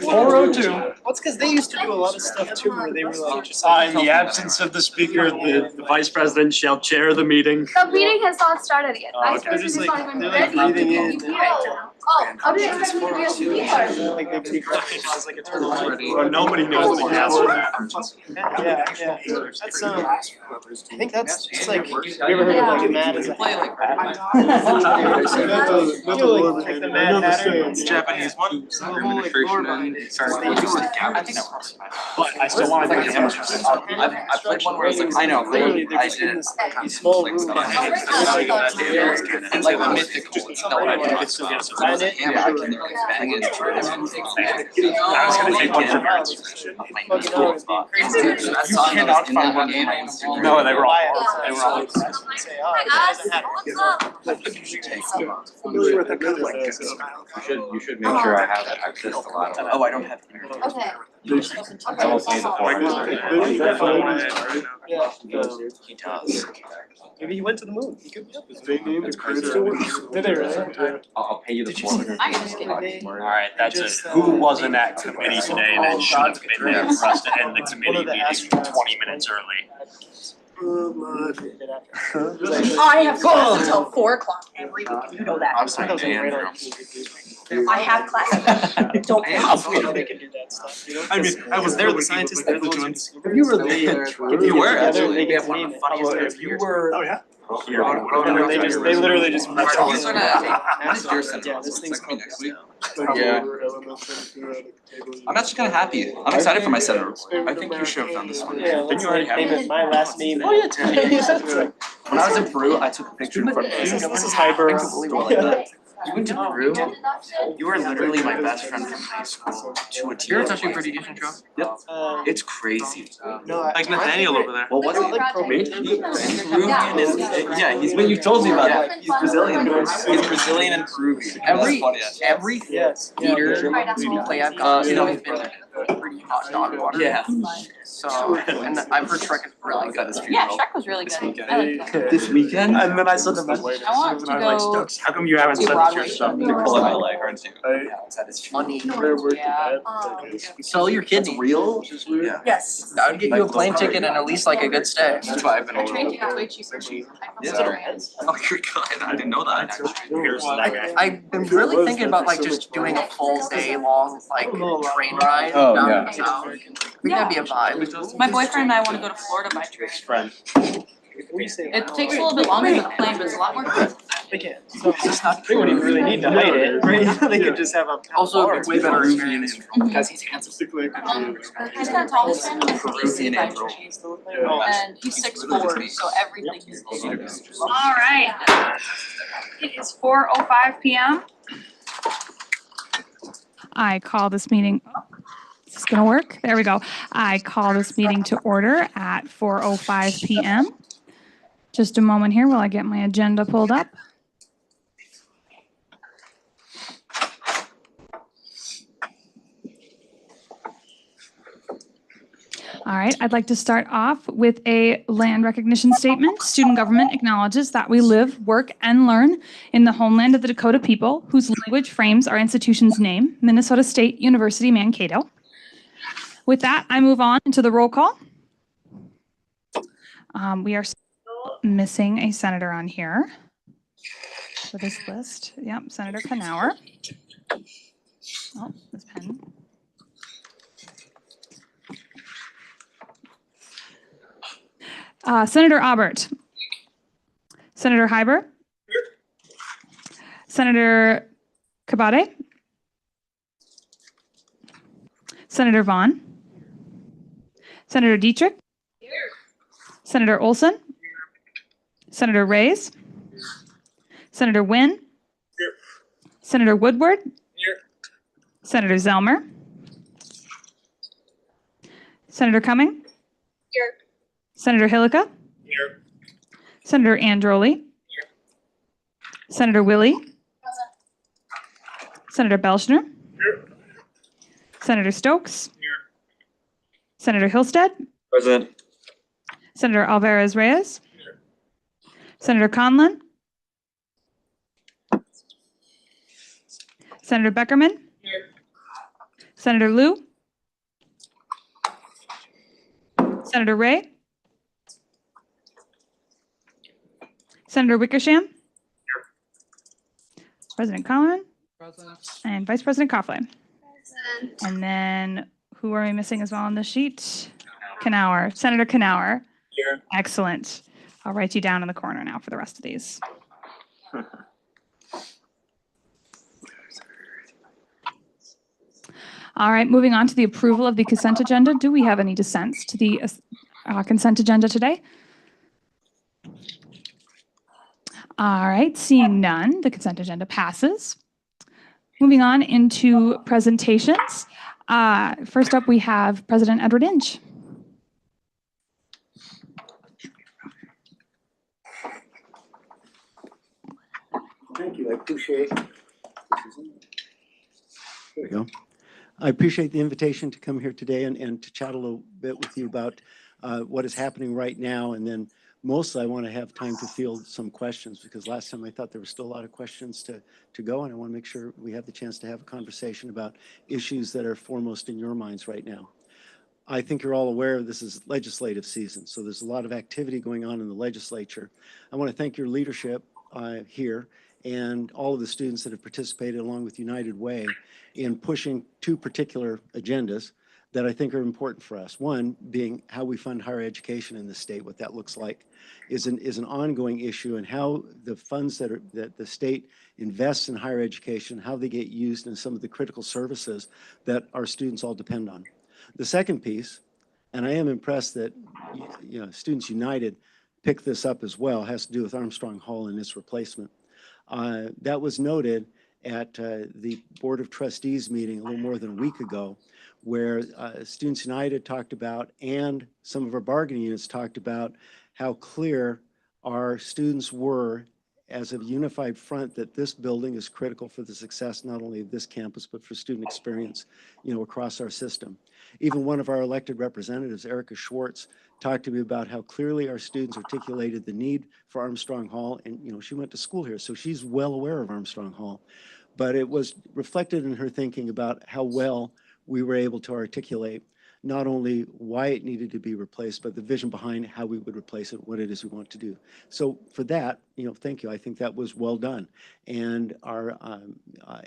402. Well, it's because they used to do a lot of stuff too, where they were like just In the absence of the speaker, the vice president shall chair the meeting. The meeting has not started yet. Vice they're just president is like not even they're like ready breathing to in. be here right now. Oh, how did you expect me to be a speaker? Like they take like a turtle. Well, nobody knows the answer. Yeah. That's I think that's it's like you ever heard of like mad as a Play like that. like the Mad Hatter. Japanese one. Administration and started. I think that works. But I still want to do the answers. I played one where it's like, I know, Literally, they're I just in did. this small room. Like the mythical. It's still gets I was a hammer, I can bang it. I was gonna take one for nerds. You cannot find one game. No, they were all. They were all. You should make sure I have access to a lot of. Oh, I don't have. Okay. I will pay the He does. Maybe he went to the moon. He could be up. His fake name is crazy. Did they really? I'll pay you the Alright, that's it. Who wasn't at committee today that should have been there for us to end the committee meeting 20 minutes early? I have class until 4 o'clock every week, you know that. I'm sorry, Andrew. I have class. Don't ask me. They can do that stuff, you know? I mean, I was They're the scientists, they're the joints. If you were there, you were actually. They We get have one of the named. funniest. If you were. Oh, yeah? And then they literally just. When is your sentence? Yeah, this thing's Like next week. called. Yeah. I'm actually kind of happy. I'm excited for my senator. I think you should have done this one. Yeah, Didn't you already have name it? it my last name. Oh, yeah. When I was in Peru, I took a picture in front of This the is Hyper. You went to Peru? You were literally my best friend from high school to a T. You're touching a pretty decent job? Yep. It's crazy. No, Like Nathaniel over there. What was it? He's Peruvian and, yeah, he's when you told me about it. He's Brazilian. He's Brazilian and Peruvian. Every Yes. theater we play, I've got, he's been pretty hot dog water. Yeah. So, and I've heard Shrek is really good. Yeah, Shrek was really good. I like that. This weekend? And then I said to them, I want to go how come you haven't see sent us your Broadway. stuff? You're pulling my leg, aren't you? It's funny. Yeah. Sell your kidney. Real? Yeah. Yes. That would get you a plane ticket and at least like a good stay. That's why I've been. Our train ticket's way cheaper. Yeah. Oh, you're good. I didn't know that actually. Here's that guy. I've been really thinking about like just doing a full day long like train ride down south. I think that'd be a vibe. My boyfriend and I want to go to Florida by train. Friend. It takes a little bit longer than the plane, but it's a lot more fun. They can't. So they wouldn't even really need to hide it, right? They could just have a. Also, it's way better experience Because he's handsome. He's kind of tall, he's kind of Peruvian by intro. train. And he's 6'4", so everything is. All right. It is 4:05 p.m. I call this meeting, is this gonna work? There we go. I call this meeting to order at 4:05 p.m. Just a moment here while I get my agenda pulled up. All right, I'd like to start off with a land recognition statement. Student government acknowledges that we live, work, and learn in the homeland of the Dakota people, whose language frames our institution's name, Minnesota State University, Mankato. With that, I move on into the roll call. We are still missing a senator on here for this list. Yep, Senator Knauer. Oh, this pen. Senator Aubert. Senator Heiber. Senator Kabade. Senator Vaughn. Senator Dietrich. Senator Olson. Senator Reyes. Senator Wynn. Senator Woodward. Senator Zelmer. Senator Cumming. Here. Senator Hillica. Here. Senator Androli. Here. Senator Willie. Senator Belschner. Here. Senator Stokes. Here. Senator Hillstead. Present. Senator Alvarez Reyes. Senator Conlon. Senator Beckerman? Senator Liu? Senator Ray? Senator Wickersham? President Collin? And Vice President Coughlin. And then who are we missing as well on the sheet? Knauer. Senator Knauer. Here. Excellent. I'll write you down in the corner now for the rest of these. All right, moving on to the approval of the consent agenda. Do we have any dissents to the consent agenda today? All right, seeing none, the consent agenda passes. Moving on into presentations. First up, we have President Edward Inge. Thank you, I appreciate. There we go. I appreciate the invitation to come here today and to chat a little bit with you about what is happening right now. And then mostly I want to have time to field some questions, because last time I thought there were still a lot of questions to go, and I want to make sure we have the chance to have a conversation about issues that are foremost in your minds right now. I think you're all aware this is legislative season, so there's a lot of activity going on in the legislature. I want to thank your leadership here and all of the students that have participated along with United Way in pushing two particular agendas that I think are important for us. One being how we fund higher education in the state, what that looks like is an ongoing issue, and how the funds that the state invests in higher education, how they get used in some of the critical services that our students all depend on. The second piece, and I am impressed that Students United picked this up as well, has to do with Armstrong Hall and its replacement. That was noted at the Board of Trustees meeting a little more than a week ago, where Students United talked about, and some of our bargaining units talked about, how clear our students were as a unified front that this building is critical for the success not only of this campus, but for student experience, across our system. Even one of our elected representatives, Erica Schwartz, talked to me about how clearly our students articulated the need for Armstrong Hall. And, she went to school here, so she's well aware of Armstrong Hall. But it was reflected in her thinking about how well we were able to articulate not only why it needed to be replaced, but the vision behind how we would replace it, what it is we want to do. So for that, thank you. I think that was well done. And our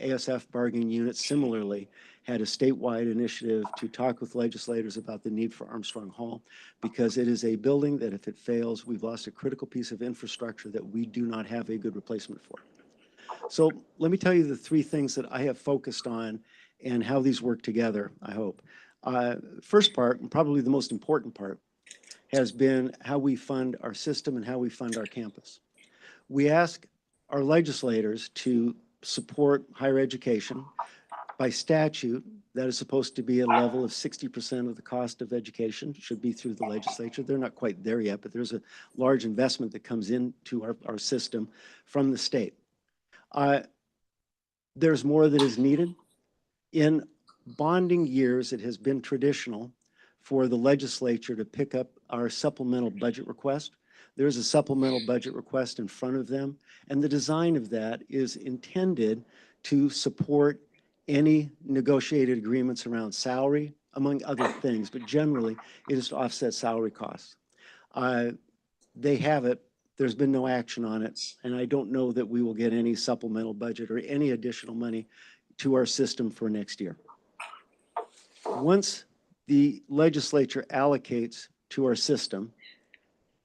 ASF bargaining unit similarly had a statewide initiative to talk with legislators about the need for Armstrong Hall, because it is a building that if it fails, we've lost a critical piece of infrastructure that we do not have a good replacement for. So let me tell you the three things that I have focused on and how these work together, I hope. First part, and probably the most important part, has been how we fund our system and how we fund our campus. We ask our legislators to support higher education. By statute, that is supposed to be a level of 60% of the cost of education, should be through the legislature. They're not quite there yet, but there's a large investment that comes into our system from the state. There's more that is needed. In bonding years, it has been traditional for the legislature to pick up our supplemental budget request. There's a supplemental budget request in front of them, and the design of that is intended to support any negotiated agreements around salary, among other things, but generally it is to offset salary costs. They have it. There's been no action on it, and I don't know that we will get any supplemental budget or any additional money to our system for next year. Once the legislature allocates to our system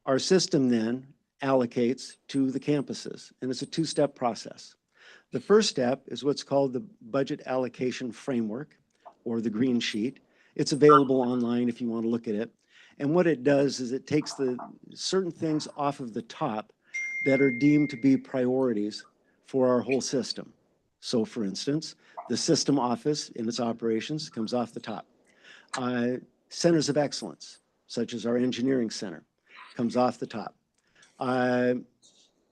then allocates to the campuses, and it's a two-step process. The first step is what's called the budget allocation framework, or the green sheet. It's available online if you want to look at it. And what it does is it takes the certain things off of the top that are deemed to be priorities for our whole system. So for instance, the system office in its operations comes off the top. Centers of excellence, such as our engineering center, comes off the top.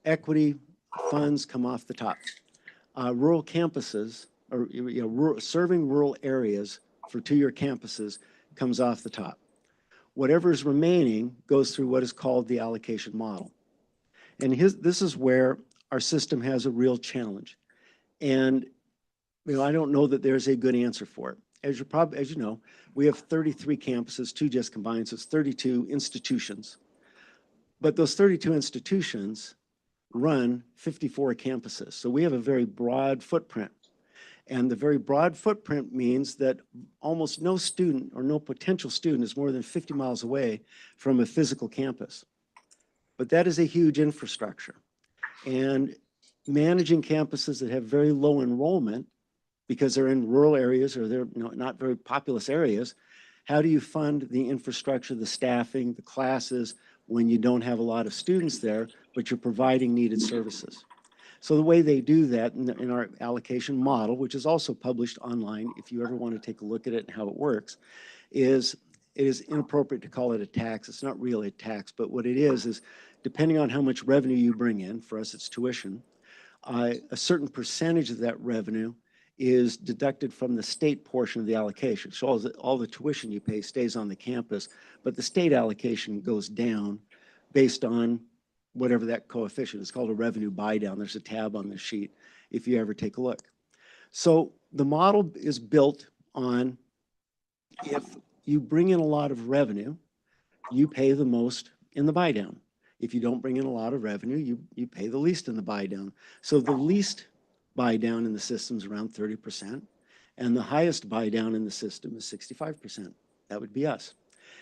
Equity funds come off the top. Rural campuses, or serving rural areas for two-year campuses comes off the top. Whatever is remaining goes through what is called the allocation model. And this is where our system has a real challenge. And I don't know that there's a good answer for it. As you know, we have 33 campuses, 2 just combined, so it's 32 institutions. But those 32 institutions run 54 campuses. So we have a very broad footprint. And the very broad footprint means that almost no student or no potential student is more than 50 miles away from a physical campus. But that is a huge infrastructure. And managing campuses that have very low enrollment because they're in rural areas or they're not very populous areas, how do you fund the infrastructure, the staffing, the classes when you don't have a lot of students there, but you're providing needed services? So the way they do that in our allocation model, which is also published online, if you ever want to take a look at it and how it works, is it is inappropriate to call it a tax. It's not really a tax, but what it is depending on how much revenue you bring in, for us it's tuition, a certain percentage of that revenue is deducted from the state portion of the allocation. So all the tuition you pay stays on the campus, but the state allocation goes down based on whatever that coefficient is. Called a revenue buy down. There's a tab on the sheet if you ever take a look. So the model is built on, if you bring in a lot of revenue, you pay the most in the buy down. If you don't bring in a lot of revenue, you pay the least in the buy down. So the least buy down in the system is around 30%, and the highest buy down in the system is 65%. That would be us.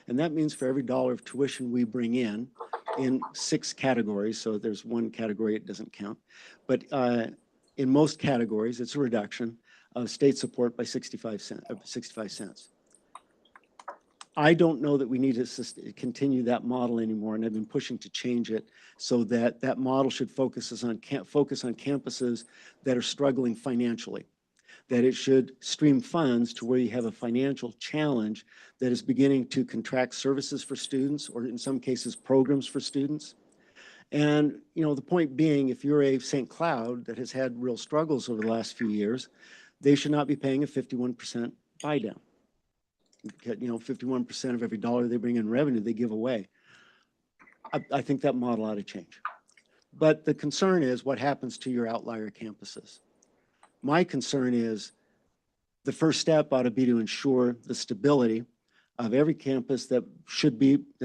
And that means for every dollar of tuition we bring in 6 categories, so there's one category it doesn't count, but in most categories, it's a reduction of state support by 65 cents. I don't know that we need to continue that model anymore, and I've been pushing to change it so that that model should focus on campuses that are struggling financially, that it should stream funds to where you have a financial challenge that is beginning to contract services for students, or in some cases, programs for students. And the point being, if you're a St. Cloud that has had real struggles over the last few years, they should not be paying a 51% buy down. 51% of every dollar they bring in revenue, they give away. I think that model ought to change. But the concern is what happens to your outlier campuses. My concern is the first step ought to be to ensure the stability of every campus that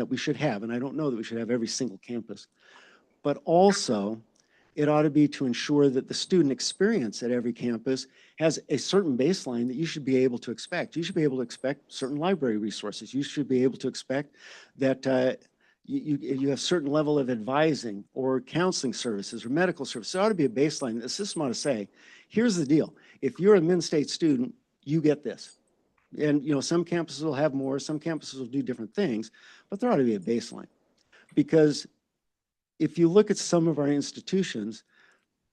we should have. And I don't know that we should have every single campus, but also it ought to be to ensure that the student experience at every campus has a certain baseline that you should be able to expect. You should be able to expect certain library resources. You should be able to expect that you have certain level of advising or counseling services or medical services. There ought to be a baseline. The system ought to say, here's the deal. If you're a Min-State student, you get this. And some campuses will have more, some campuses will do different things, but there ought to be a baseline. Because if you look at some of our institutions,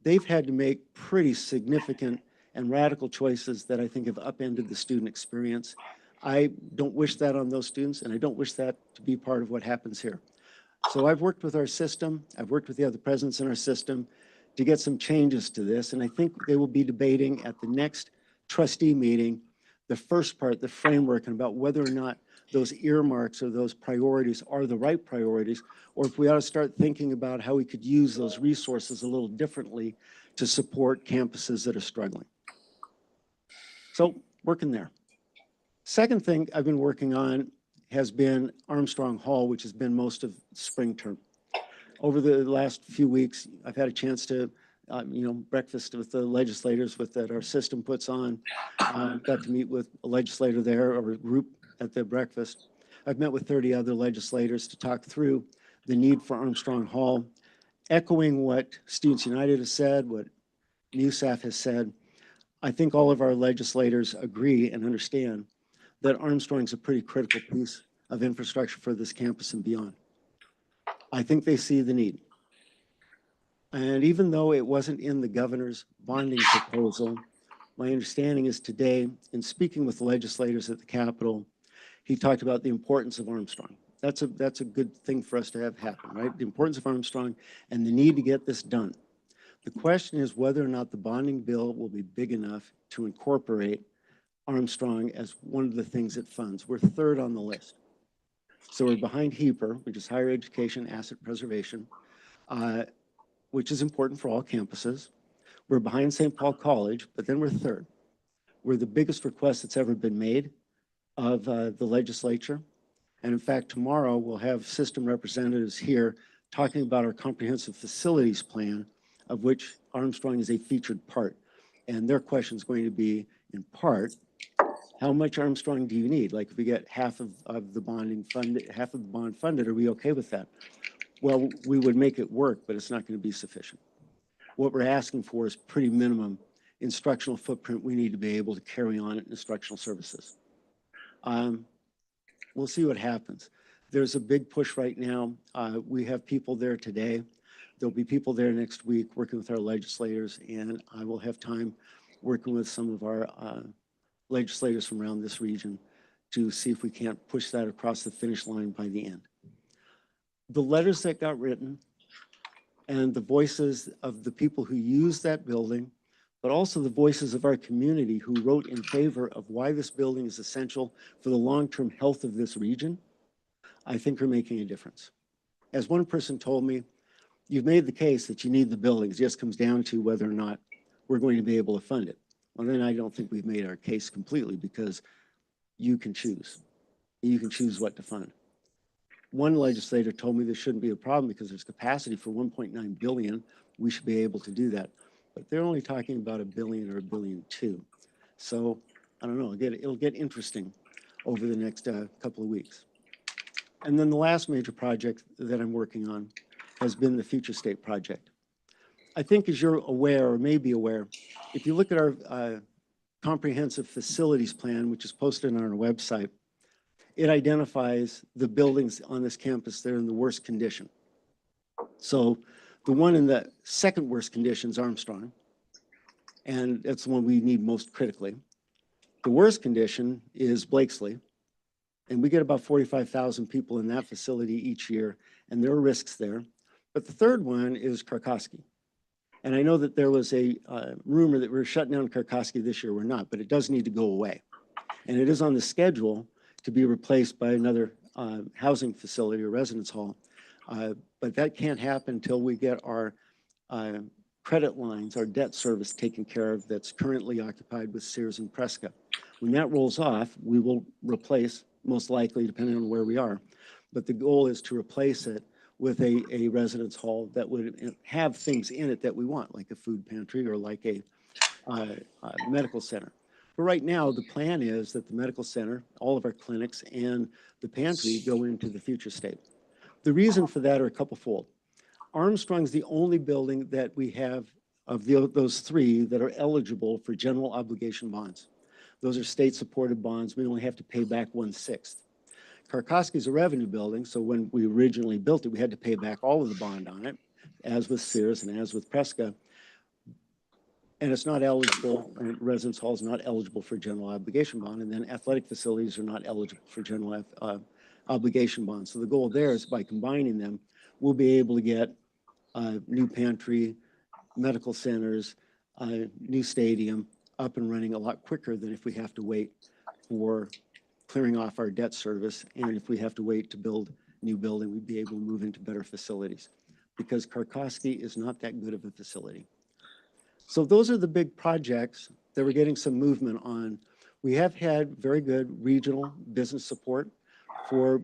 they've had to make pretty significant and radical choices that I think have upended the student experience. I don't wish that on those students, and I don't wish that to be part of what happens here. So I've worked with our system, I've worked with the other presidents in our system to get some changes to this, and I think they will be debating at the next trustee meeting the first part, the framework, and about whether or not those earmarks or those priorities are the right priorities, or if we ought to start thinking about how we could use those resources a little differently to support campuses that are struggling. So working there. Second thing I've been working on has been Armstrong Hall, which has been most of spring term. Over the last few weeks, I've had a chance to breakfast with the legislators that our system puts on. Got to meet with a legislator there, or a group at the breakfast. I've met with 30 other legislators to talk through the need for Armstrong Hall, echoing what Students United has said, what NUSAF has said. I think all of our legislators agree and understand that Armstrong's a pretty critical piece of infrastructure for this campus and beyond. I think they see the need. And even though it wasn't in the governor's bonding proposal, my understanding is today, in speaking with legislators at the Capitol, he talked about the importance of Armstrong. That's a good thing for us to have happen, right? The importance of Armstrong and the need to get this done. The question is whether or not the bonding bill will be big enough to incorporate Armstrong as one of the things it funds. We're third on the list. So we're behind HEAPR, which is Higher Education Asset Preservation, which is important for all campuses. We're behind St. Paul College, but then we're third. were the biggest requests that's ever been made of the legislature. And in fact, tomorrow we'll have system representatives here talking about our comprehensive facilities plan, of which Armstrong is a featured part. And their question is going to be, in part, how much Armstrong do you need? Like if we get half of the bonding funded, half of the bond funded, are we okay with that? Well, we would make it work, but it's not going to be sufficient. What we're asking for is pretty minimum instructional footprint we need to be able to carry on in instructional services. We'll see what happens. There's a big push right now. We have people there today. There'll be people there next week working with our legislators, and I will have time working with some of our legislators from around this region to see if we can't push that across the finish line by the end. The letters that got written and the voices of the people who use that building, but also the voices of our community who wrote in favor of why this building is essential for the long-term health of this region, I think are making a difference. As one person told me, you've made the case that you need the building. It just comes down to whether or not we're going to be able to fund it. Well, then I don't think we've made our case completely, because you can choose. You can choose what to fund. One legislator told me there shouldn't be a problem because there's capacity for 1.9 billion. We should be able to do that. But they're only talking about $1 billion or $1.2 billion. So I don't know, it'll get interesting over the next couple of weeks. And then the last major project that I'm working on has been the Future State project. I think, as you're aware or may be aware, if you look at our comprehensive facilities plan, which is posted on our website, it identifies the buildings on this campus that are in the worst condition. So the one in the second worst condition is Armstrong, and that's the one we need most critically. The worst condition is Blakesley, and we get about 45,000 people in that facility each year, and there are risks there. But the third one is Karkoski. And I know that there was a rumor that we're shutting down Karkoski this year. We're not, but it does need to go away. And it is on the schedule to be replaced by another housing facility or residence hall. But that can't happen until we get our credit lines, our debt service taken care of that's currently occupied with Sears and Prescott. When that rolls off, we will replace, most likely, depending on where we are. But the goal is to replace it with a residence hall that would have things in it that we want, like a food pantry or like a medical center. But right now, the plan is that the medical center, all of our clinics, and the pantry go into the Future State. The reason for that are a couple-fold. Armstrong's the only building that we have of those three that are eligible for general obligation bonds. Those are state-supported bonds. We only have to pay back 1/6. Karkoski is a revenue building, so when we originally built it, we had to pay back all of the bond on it, as with Sears and as with Prescott. And it's not eligible, and residence hall is not eligible for general obligation bond, and then athletic facilities are not eligible for general obligation bonds. So the goal there is, by combining them, we'll be able to get new pantry, medical centers, new stadium up and running a lot quicker than if we have to wait for clearing off our debt service. And if we have to wait to build a new building, we'd be able to move into better facilities, because Karkoski is not that good of a facility. So those are the big projects that we're getting some movement on. We have had very good regional business support for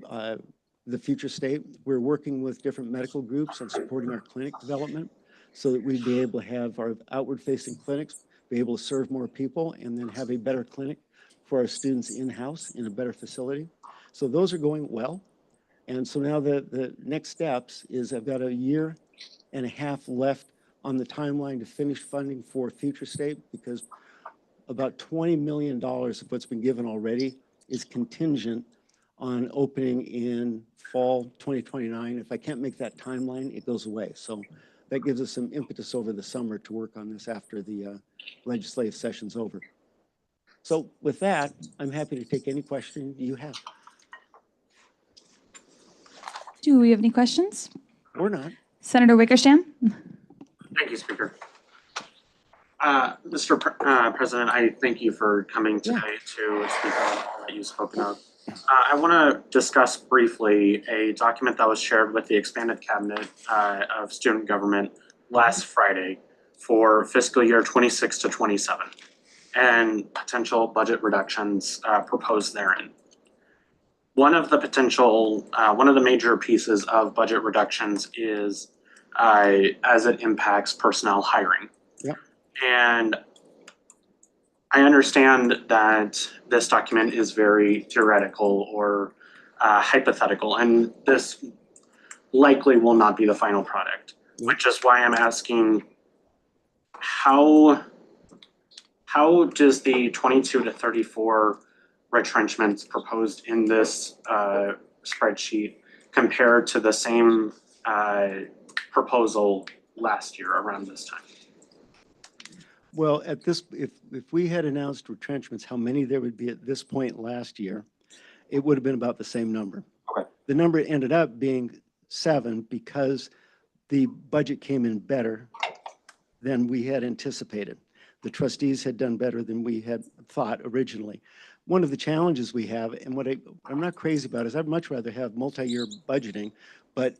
the Future State. We're working with different medical groups on supporting our clinic development so that we'd be able to have our outward-facing clinics, be able to serve more people, and then have a better clinic for our students in-house in a better facility. So those are going well. And so now the next steps is I've got 1.5 years left on the timeline to finish funding for Future State, because about $20 million of what's been given already is contingent on opening in fall 2029. If I can't make that timeline, it goes away. So that gives us some impetus over the summer to work on this after the legislative session's over. So with that, I'm happy to take any question you have. Do we have any questions? Or not. Senator Wickersham? Thank you, Speaker. Mr. President, I thank you for coming today to speak on all that you've spoken of. I want to discuss briefly a document that was shared with the expanded cabinet of student government last Friday for fiscal year 26 to 27. and potential budget reductions proposed therein. One of the major pieces of budget reductions is as it impacts personnel hiring. Yep. And I understand that this document is very theoretical or hypothetical, and this likely will not be the final product, which is why I'm asking how does the 22 to 34 retrenchments proposed in this spreadsheet compare to the same proposal last year around this time? Well, at this, if we had announced retrenchments, how many there would be at this point last year, it would have been about the same number. Okay. The number ended up being 7 because the budget came in better than we had anticipated. The trustees had done better than we had thought originally. One of the challenges we have, and what I'm not crazy about, is I'd much rather have multi-year budgeting, but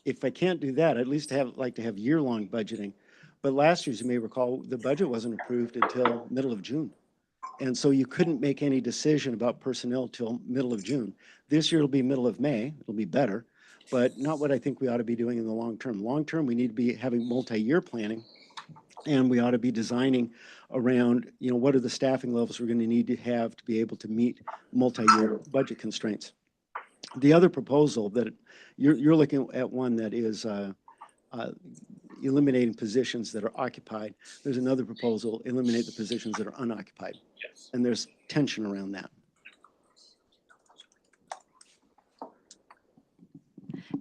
if I can't do that, I'd at least like to have year-long budgeting. But last year, as you may recall, the budget wasn't approved until middle of June. And so you couldn't make any decision about personnel till middle of June. This year it'll be middle of May, it'll be better, but not what I think we ought to be doing in the long term. Long term, we need to be having multi-year planning, and we ought to be designing around, what are the staffing levels we're going to need to have to be able to meet multi-year budget constraints. The other proposal that you're looking at, one that is eliminating positions that are occupied. There's another proposal, eliminate the positions that are unoccupied. Yes. And there's tension around that.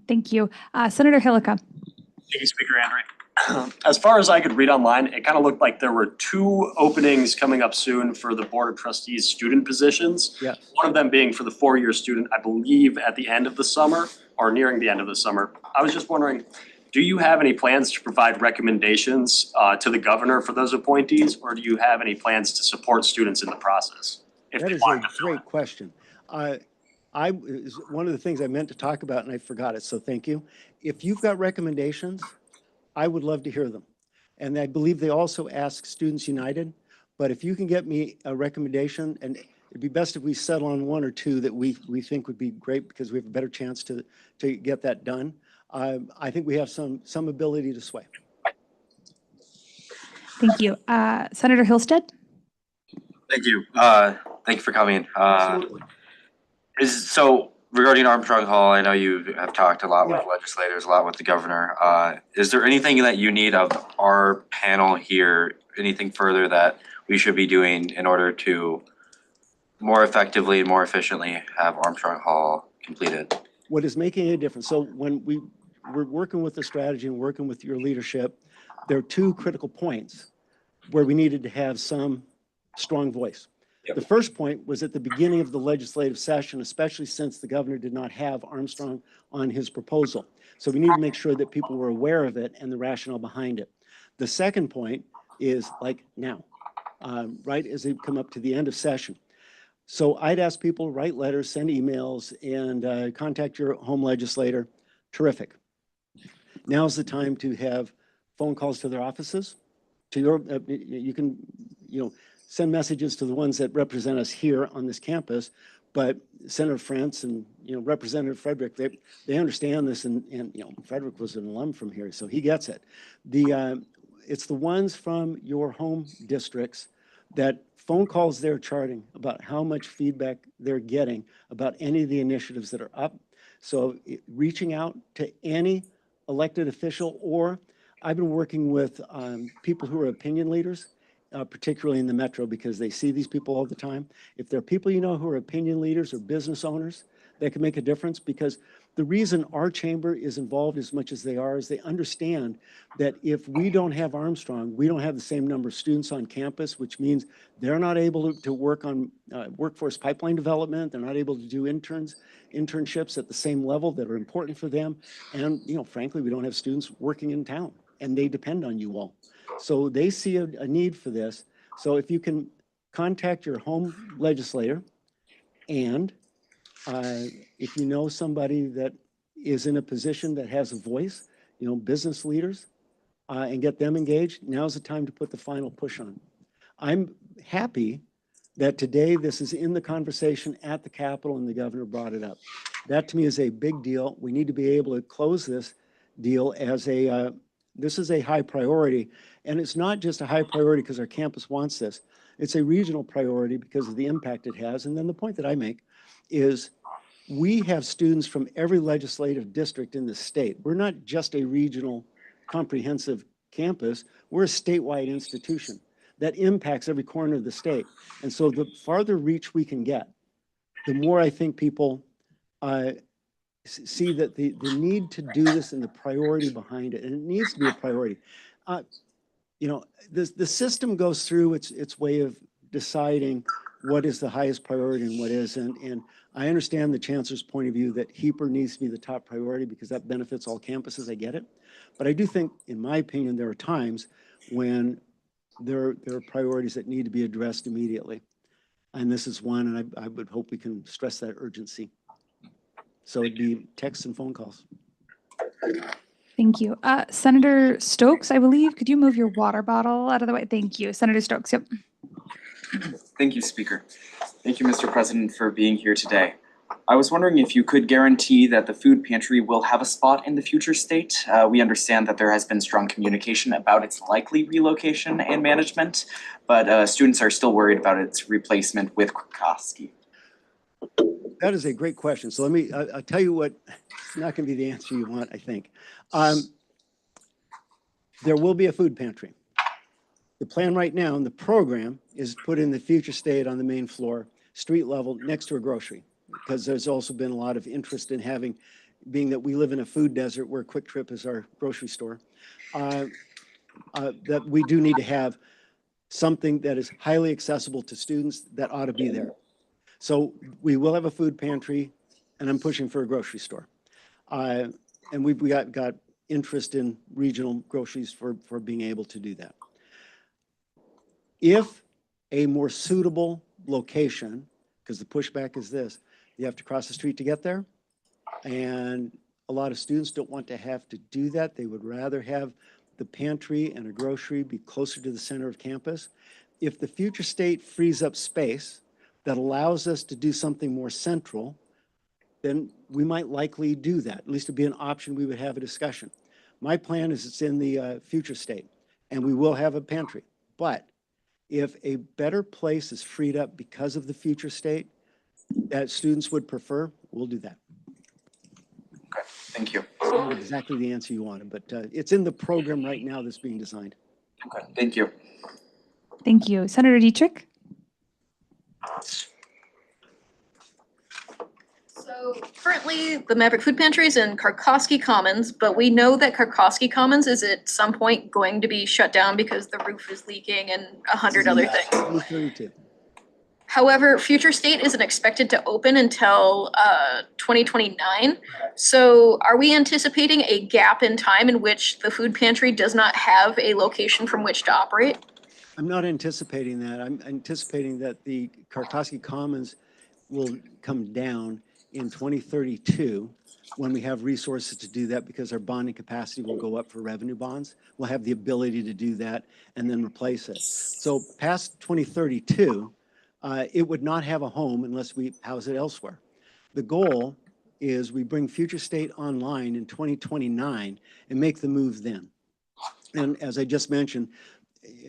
Thank you. Senator Hillica. Thank you, Speaker Henry. As far as I could read online, it kind of looked like there were 2 openings coming up soon for the Board of Trustees student positions. Yes. One of them being for the 4-year student, I believe at the end of the summer or nearing the end of the summer. I was just wondering, do you have any plans to provide recommendations to the governor for those appointees, or do you have any plans to support students in the process? That is a great question. Is one of the things I meant to talk about and I forgot it, so thank you. If you've got recommendations, I would love to hear them. And I believe they also ask Students United, but if you can get me a recommendation, and it'd be best if we settle on 1 or 2 that we think would be great because we have a better chance to get that done. I think we have some ability to sway. Thank you. Senator Hillstead? Thank you. Thank you for coming. So regarding Armstrong Hall, I know you have talked a lot with legislators, a lot with the governor. Is there anything that you need of our panel here, anything further that we should be doing in order to more effectively and more efficiently have Armstrong Hall completed? What is making a difference? So when we're working with the strategy and working with your leadership, there are 2 critical points where we needed to have some strong voice. Yep. The first point was at the beginning of the legislative session, especially since the governor did not have Armstrong on his proposal. So we need to make sure that people were aware of it and the rationale behind it. The second point is like now, right as they come up to the end of session. So I'd ask people, write letters, send emails, and contact your home legislator. Terrific. Now's the time to have phone calls to their offices. To your, you can, send messages to the ones that represent us here on this campus, but Senator France and, Representative Frederick, they understand this, and Frederick was an alum from here, so he gets it. It's the ones from your home districts that phone calls they're charting about how much feedback they're getting about any of the initiatives that are up. So reaching out to any elected official, or I've been working with people who are opinion leaders, particularly in the metro, because they see these people all the time. If there are people who are opinion leaders or business owners, that can make a difference, because the reason our chamber is involved as much as they are is they understand that if we don't have Armstrong, we don't have the same number of students on campus, which means they're not able to work on workforce pipeline development. They're not able to do internships at the same level that are important for them. And, frankly, we don't have students working in town, and they depend on you all. So they see a need for this. So if you can contact your home legislator, and if you know somebody that is in a position that has a voice, business leaders, and get them engaged, now's the time to put the final push on. I'm happy that today this is in the conversation at the Capitol and the governor brought it up. That to me is a big deal. We need to be able to close this deal as this is a high priority. And it's not just a high priority because our campus wants this. It's a regional priority because of the impact it has. And then the point that I make is we have students from every legislative district in the state. We're not just a regional comprehensive campus. We're a statewide institution that impacts every corner of the state. And so the farther reach we can get, the more I think people see that the need to do this and the priority behind it, and it needs to be a priority. You know, the system goes through its way of deciding what is the highest priority and what isn't. And I understand the chancellor's point of view that HEAPR needs to be the top priority because that benefits all campuses. I get it. But I do think, in my opinion, there are times when there are priorities that need to be addressed immediately. And this is one, and I would hope we can stress that urgency. So it'd be texts and phone calls. Thank you. Senator Stokes, I believe, could you move your water bottle out of the way? Thank you. Senator Stokes, yep. Thank you, Speaker. Thank you, Mr. President, for being here today. I was wondering if you could guarantee that the food pantry will have a spot in the future state. We understand that there has been strong communication about its likely relocation and management, but students are still worried about its replacement with Krikoski. That is a great question. So I'll tell you what, it's not going to be the answer you want, I think. There will be a food pantry. The plan right now in the program is put in the future state on the main floor, street level, next to a grocery, because there's also been a lot of interest in having, being that we live in a food desert where Quick Trip is our grocery store, that we do need to have something that is highly accessible to students that ought to be there. So we will have a food pantry, and I'm pushing for a grocery store. And we got interest in regional groceries for being able to do that. If a more suitable location, because the pushback is this, you have to cross the street to get there, and a lot of students don't want to have to do that. They would rather have the pantry and a grocery be closer to the center of campus. If the future state frees up space that allows us to do something more central, then we might likely do that. At least it'd be an option. We would have a discussion. My plan is it's in the future state, and we will have a pantry. But if a better place is freed up because of the future state that students would prefer, we'll do that. Okay, thank you. It's not exactly the answer you wanted, but it's in the program right now that's being designed. Okay, thank you. Thank you. Senator Dietrich? So currently, the Maverick Food Pantry is in Karkoski Commons, but we know that Karkoski Commons is at some point going to be shut down because the roof is leaking and 100 other things. 2032. However, Future State isn't expected to open until 2029. So are we anticipating a gap in time in which the food pantry does not have a location from which to operate? I'm not anticipating that. I'm anticipating that the Karkoski Commons will come down in 2032 when we have resources to do that, because our bonding capacity will go up for revenue bonds. We'll have the ability to do that and then replace it. So past 2032, it would not have a home unless we house it elsewhere. The goal is we bring Future State online in 2029 and make the move then. And as I just mentioned,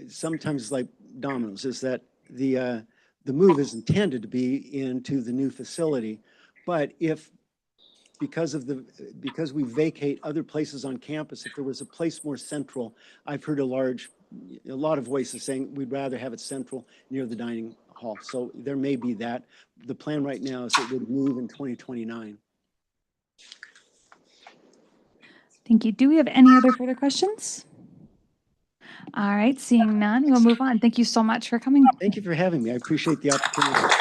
sometimes it's like dominoes, is that the move is intended to be into the new facility. But if, because we vacate other places on campus, if there was a place more central, I've heard a lot of voices saying we'd rather have it central near the dining hall. So there may be that. The plan right now is it would move in 2029. Thank you. Do we have any other further questions? All right, seeing none, we'll move on. Thank you so much for coming. Thank you for having me. I appreciate the opportunity.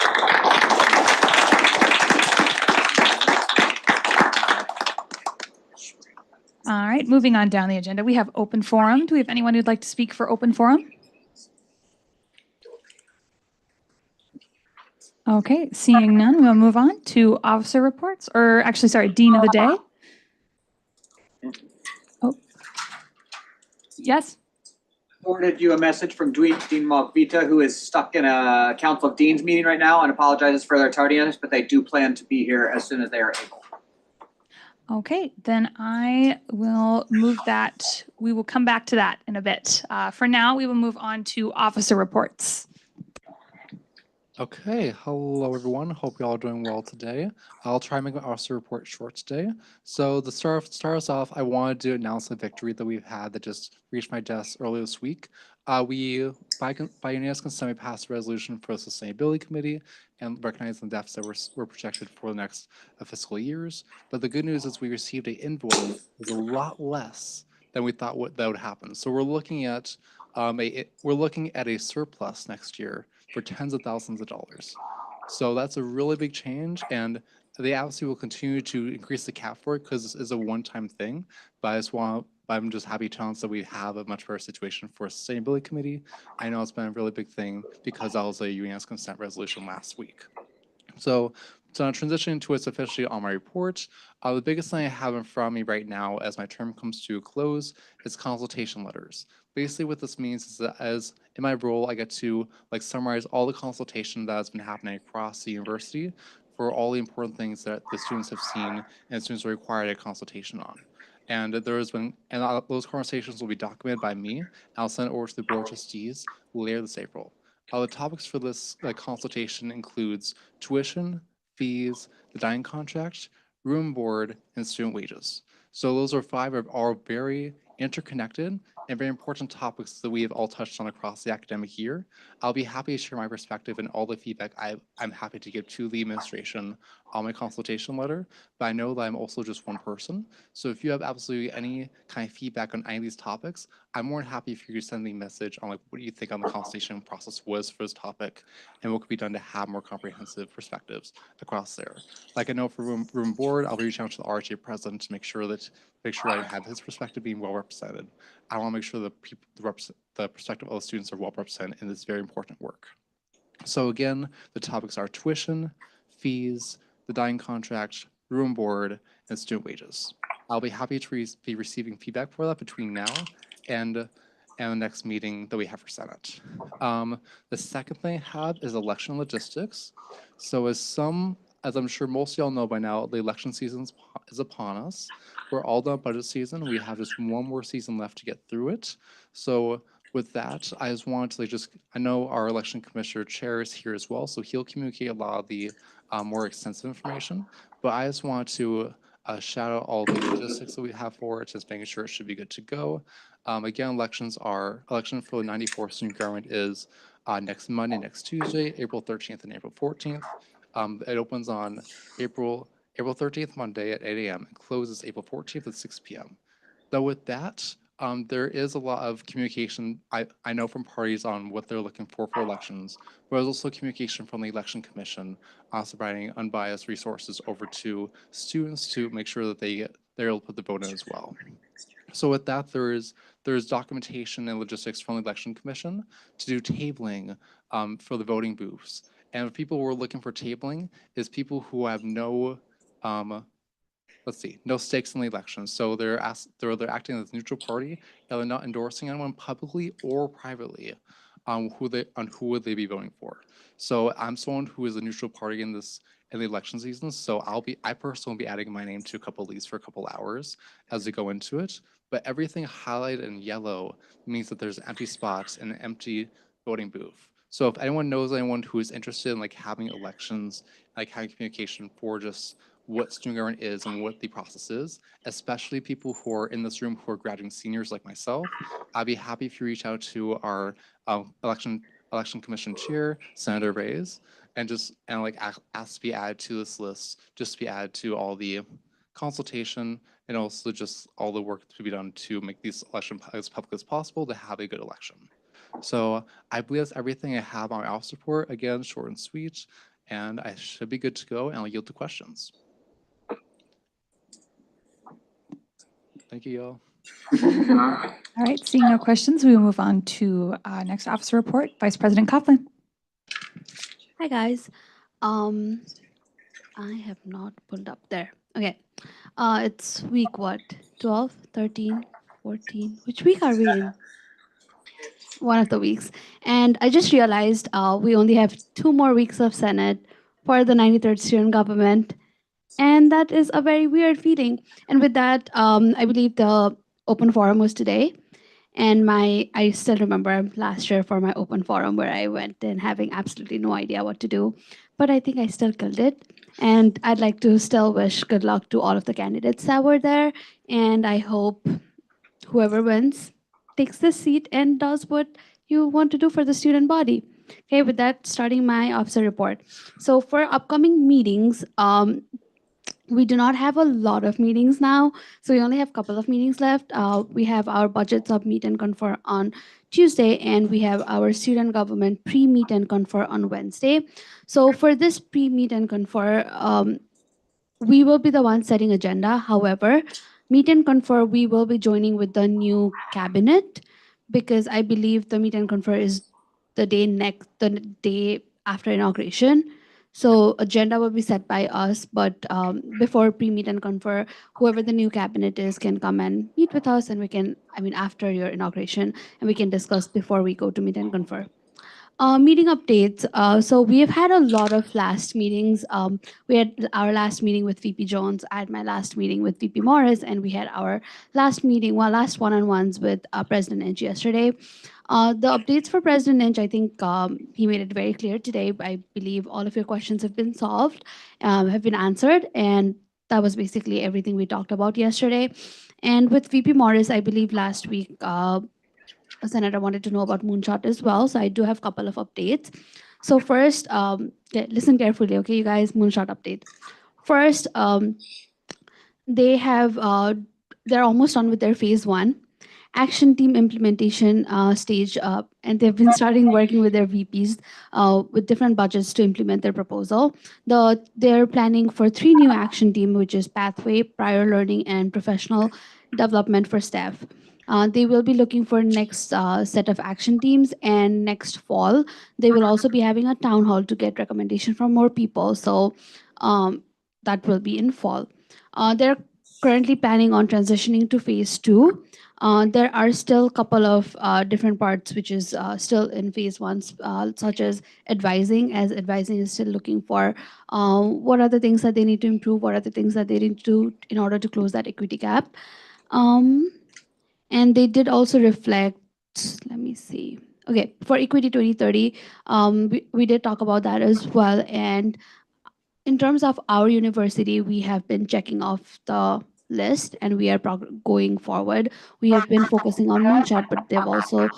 All right, moving on down the agenda, we have open forum. Do we have anyone who'd like to speak for open forum? Okay, seeing none, we'll move on to officer reports, or actually, sorry, Dean of the Day. Oh, yes. forwarded you a message from Dean Malvita, who is stuck in a Council of Deans meeting right now and apologizes for their tardiness, but they do plan to be here as soon as they are able. Okay, then I will move that. We will come back to that in a bit. For now, we will move on to officer reports. Okay, hello everyone. Hope you're all doing well today. I'll try and make my officer report short today. So to start us off, I wanted to announce a victory that we've had that just reached my desk earlier this week. We, by unanimous consent, we passed a resolution for the Sustainability Committee and recognizing the deficits that were projected for the next fiscal years. But the good news is we received an invoice that was a lot less than we thought that would happen. So we're looking at a surplus next year for tens of thousands of dollars. So that's a really big change, and they obviously will continue to increase the cap for it because this is a one-time thing. But I'm just happy to announce that we have a much better situation for a sustainability committee. I know it's been a really big thing because that was a unanimous consent resolution last week. So I'm transitioning to what's officially on my report. The biggest thing I have in front of me right now as my term comes to a close is consultation letters. Basically what this means is that as in my role, I get to summarize all the consultation that has been happening across the university for all the important things that the students have seen and students are required a consultation on. And those conversations will be documented by me. I'll send it over to the board of trustees later this April. The topics for this consultation includes tuition, fees, the dining contract, room board, and student wages. So those are 5 of our very interconnected and very important topics that we have all touched on across the academic year. I'll be happy to share my perspective and all the feedback I'm happy to give to the administration on my consultation letter, but I know that I'm also just one person. So if you have absolutely any kind of feedback on any of these topics, I'm more than happy for you to send me a message on what do you think on the consultation process was for this topic and what could be done to have more comprehensive perspectives across there. I know for room board, I'll reach out to the RJ president to make sure I have his perspective being well represented. I want to make sure the perspective of the students are well represented in this very important work. So again, the topics are tuition, fees, the dining contract, room board, and student wages. I'll be happy to be receiving feedback for that between now and the next meeting that we have for Senate. The second thing I have is election logistics. So as I'm sure most of y'all know by now, the election season is upon us. We're all done budget season. We have just one more season left to get through it. So with that, I just wanted to I know our election commissioner chair is here as well, so he'll communicate a lot of the more extensive information. But I just wanted to shout out all the logistics that we have for it, just making sure it should be good to go. Again, election for the 94th student government is next Monday, next Tuesday, April 13th and April 14th. It opens on April 13th, Monday at 8 a.m. and closes April 14th at 6 p.m. Though with that, there is a lot of communication I know from parties on what they're looking for elections, but there's also communication from the election commission providing unbiased resources over to students to make sure that they're able to put the vote in as well. So with that, there's documentation and logistics from the election commission to do tabling for the voting booths. And if people who are looking for tabling is people who have no stakes in the election. So they're acting as a neutral party and they're not endorsing anyone publicly or privately who would they be voting for. So I'm someone who is a neutral party in the election season. So I personally will be adding my name to a couple of these for a couple hours as we go into it. But everything highlighted in yellow means that there's empty spots and an empty voting booth. So if anyone knows anyone who is interested in having elections, having communication for just what student government is and what the process is, especially people who are in this room who are graduating seniors like myself, I'd be happy if you reach out to our election commission chair, Senator Reyes, and ask to be added to this list, just to be added to all the consultation and also just all the work to be done to make these elections as public as possible to have a good election. So I believe that's everything I have on my office report. Again, short and sweet, and I should be good to go, and I'll yield to questions. Thank you, y'all. All right, seeing no questions, we will move on to next officer report. Vice President Coughlin. Hi, guys. I have not pulled up there. Okay. It's week what? 12, 13, 14. Which week are we in? one of the weeks. And I just realized we only have 2 more weeks of Senate for the 93rd student government. And that is a very weird feeling. And with that, I believe the open forum was today. And I still remember last year for my open forum where I went in having absolutely no idea what to do. But I think I still killed it. And I'd like to still wish good luck to all of the candidates that were there. And I hope whoever wins takes this seat and does what you want to do for the student body. Okay, with that, starting my officer report. So for upcoming meetings, we do not have a lot of meetings now, so we only have a couple of meetings left. We have our budget sub meet and confer on Tuesday, and we have our student government pre-meet and confer on Wednesday. So for this pre-meet and confer, we will be the ones setting agenda. However, meet and confer, we will be joining with the new cabinet because I believe the meet and confer is the day after inauguration. So agenda will be set by us, but before pre-meet and confer, whoever the new cabinet is can come and meet with us, and we can, after your inauguration, and we can discuss before we go to meet and confer. Meeting updates. So we have had a lot of last meetings. We had our last meeting with VP Jones. I had my last meeting with VP Morris, and we had our last one-on-ones with President Inch yesterday. The updates for President Inch, I think he made it very clear today. I believe all of your questions have been solved, have been answered, and that was basically everything we talked about yesterday. And with VP Morris, I believe last week, a senator wanted to know about Moonshot as well. So I do have a couple of updates. So first, listen carefully, okay, you guys, Moonshot update. First, they're almost done with their phase 1 action team implementation stage, and they've been starting working with their VPs with different budgets to implement their proposal. They're planning for 3 new action team, which is pathway, prior learning, and professional development for staff. They will be looking for next set of action teams, and next fall, they will also be having a town hall to get recommendation from more people. So that will be in fall. They're currently planning on transitioning to phase 2. There are still a couple of different parts which is still in phase 1, such as advising, as advising is still looking for what are the things that they need to improve, what are the things that they need to do in order to close that equity gap. And they did also reflect, let me see. Okay, for Equity 2030, we did talk about that as well. And in terms of our university, we have been checking off the list and we are going forward. We have been focusing on Moonshot, but they've also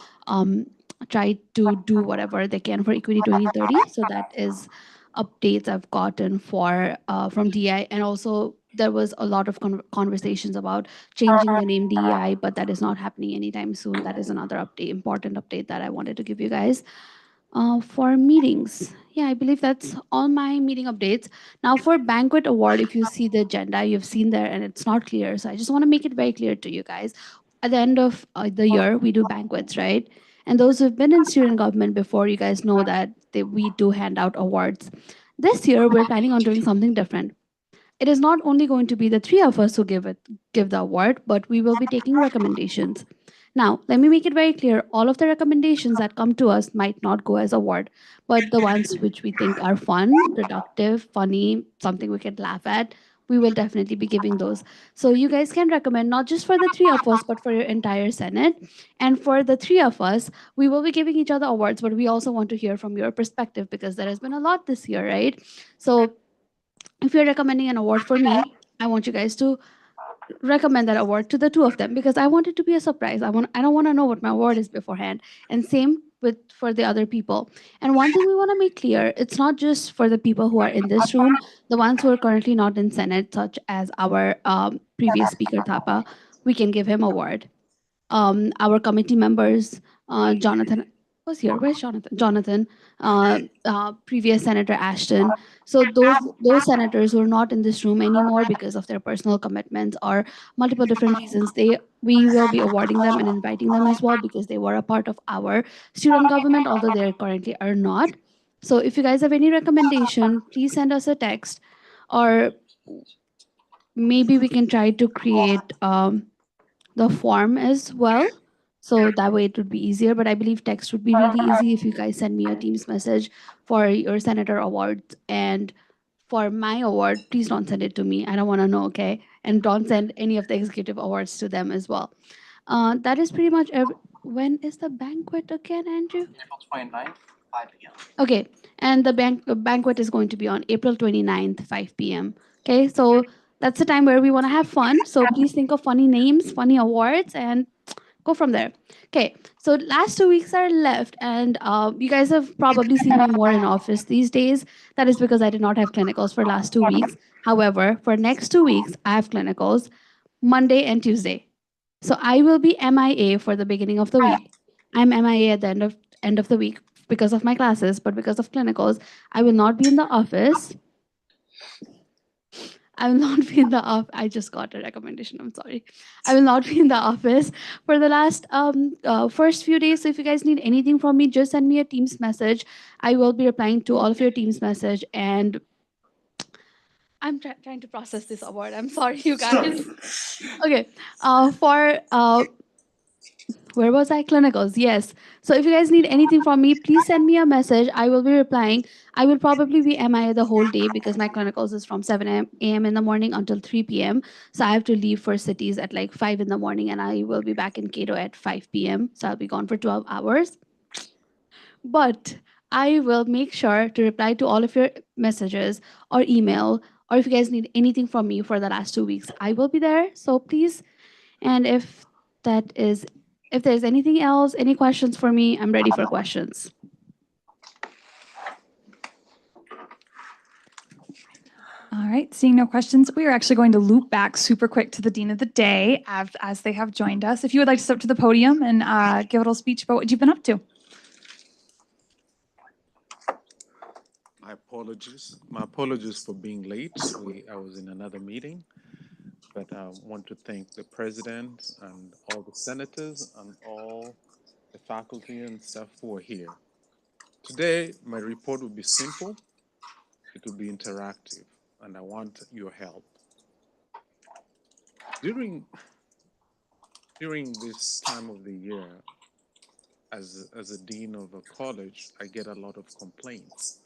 tried to do whatever they can for Equity 2030. So that is updates I've gotten for from DI. And also there was a lot of conversations about changing the name DEI, but that is not happening anytime soon. That is another update, important update that I wanted to give you guys. For meetings, yeah, I believe that's all my meeting updates. Now for banquet award, if you see the agenda, you've seen there and it's not clear. So I just want to make it very clear to you guys. At the end of the year, we do banquets, right? And those who've been in student government before, you guys know that we do hand out awards. This year, we're planning on doing something different. It is not only going to be the 3 of us who give the award, but we will be taking recommendations. Now, let me make it very clear, all of the recommendations that come to us might not go as award, but the ones which we think are fun, productive, funny, something we can laugh at, we will definitely be giving those. So you guys can recommend not just for the 3 of us, but for your entire Senate. And for the 3 of us, we will be giving each other awards, but we also want to hear from your perspective because there has been a lot this year, right? So if you're recommending an award for me, I want you guys to recommend that award to the 2 of them because I want it to be a surprise. I don't want to know what my award is beforehand. And same for the other people. And one thing we want to make clear, it's not just for the people who are in this room, the ones who are currently not in Senate, such as our previous speaker, Thapa, we can give him award. Our committee members, Jonathan was here. Where's Jonathan? Jonathan, previous Senator Ashton. So those senators who are not in this room anymore because of their personal commitments or multiple different reasons, we will be awarding them and inviting them as well because they were a part of our student government, although they currently are not. So if you guys have any recommendation, please send us a text, or maybe we can try to create the form as well So that way it would be easier, but I believe text would be really easy if you guys send me a Teams message for your senator awards. And for my award, please don't send it to me. I don't want to know, okay? And don't send any of the executive awards to them as well. That is pretty much when is the banquet again, Andrew? April 29th, 5 p.m. Okay, and the banquet is going to be on April 29th, 5 p.m. Okay, so that's the time where we want to have fun. So please think of funny names, funny awards, and go from there. Okay, so last 2 weeks are left, and you guys have probably seen me more in office these days. That is because I did not have clinicals for last 2 weeks. However, for next 2 weeks, I have clinicals Monday and Tuesday. So I will be MIA for the beginning of the week. I'm MIA at the end of the week because of my classes, but because of clinicals, I will not be in the office. I will not be in the office. I just got a recommendation. I'm sorry. I will not be in the office for the last first few days. So if you guys need anything from me, just send me a Teams message. I will be replying to all of your Teams message. And I'm trying to process this award. I'm sorry, you guys. Okay. Where was I? Clinicals, yes. So if you guys need anything from me, please send me a message. I will be replying. I will probably be MIA the whole day because my clinicals is from 7 a.m. in the morning until 3 p.m. So I have to leave for cities at like 5 in the morning, and I will be back in Cato at 5 p.m. So I'll be gone for 12 hours. But I will make sure to reply to all of your messages or email, or if you guys need anything from me for the last 2 weeks, I will be there. So please, and if there's anything else, any questions for me, I'm ready for questions. All right, seeing no questions, we are actually going to loop back super quick to the Dean of the Day as they have joined us. If you would like to step to the podium and give a little speech about what you've been up to. My apologies for being late. I was in another meeting, but I want to thank the president and all the senators and all the faculty and staff who are here. Today, my report will be simple. It will be interactive, and I want your help. During this time of the year, as a dean of a college, I get a lot of complaints.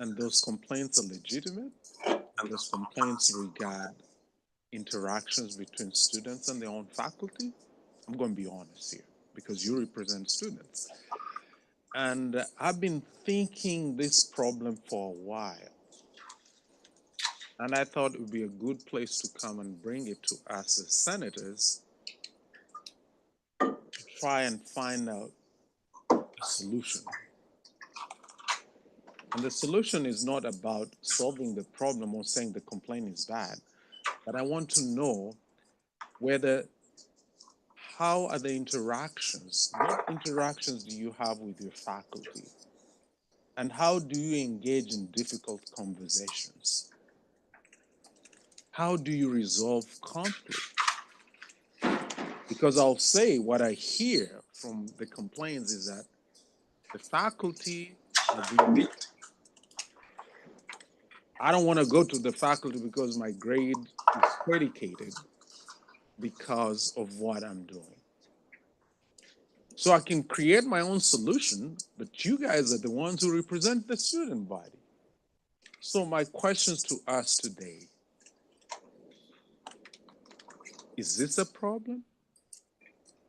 And those complaints are legitimate, and those complaints regard interactions between students and their own faculty. I'm going to be honest here, because you represent students. And I've been thinking this problem for a while. And I thought it would be a good place to come and bring it to us as senators to try and find out a solution. And the solution is not about solving the problem or saying the complaint is bad, but I want to know how are the interactions, what interactions do you have with your faculty? And how do you engage in difficult conversations? How do you resolve conflict? Because I'll say what I hear from the complaints is that the faculty are being beat. I don't want to go to the faculty because my grade is predicated because of what I'm doing. So I can create my own solution, but you guys are the ones who represent the student body. So my questions to us today, is this a problem?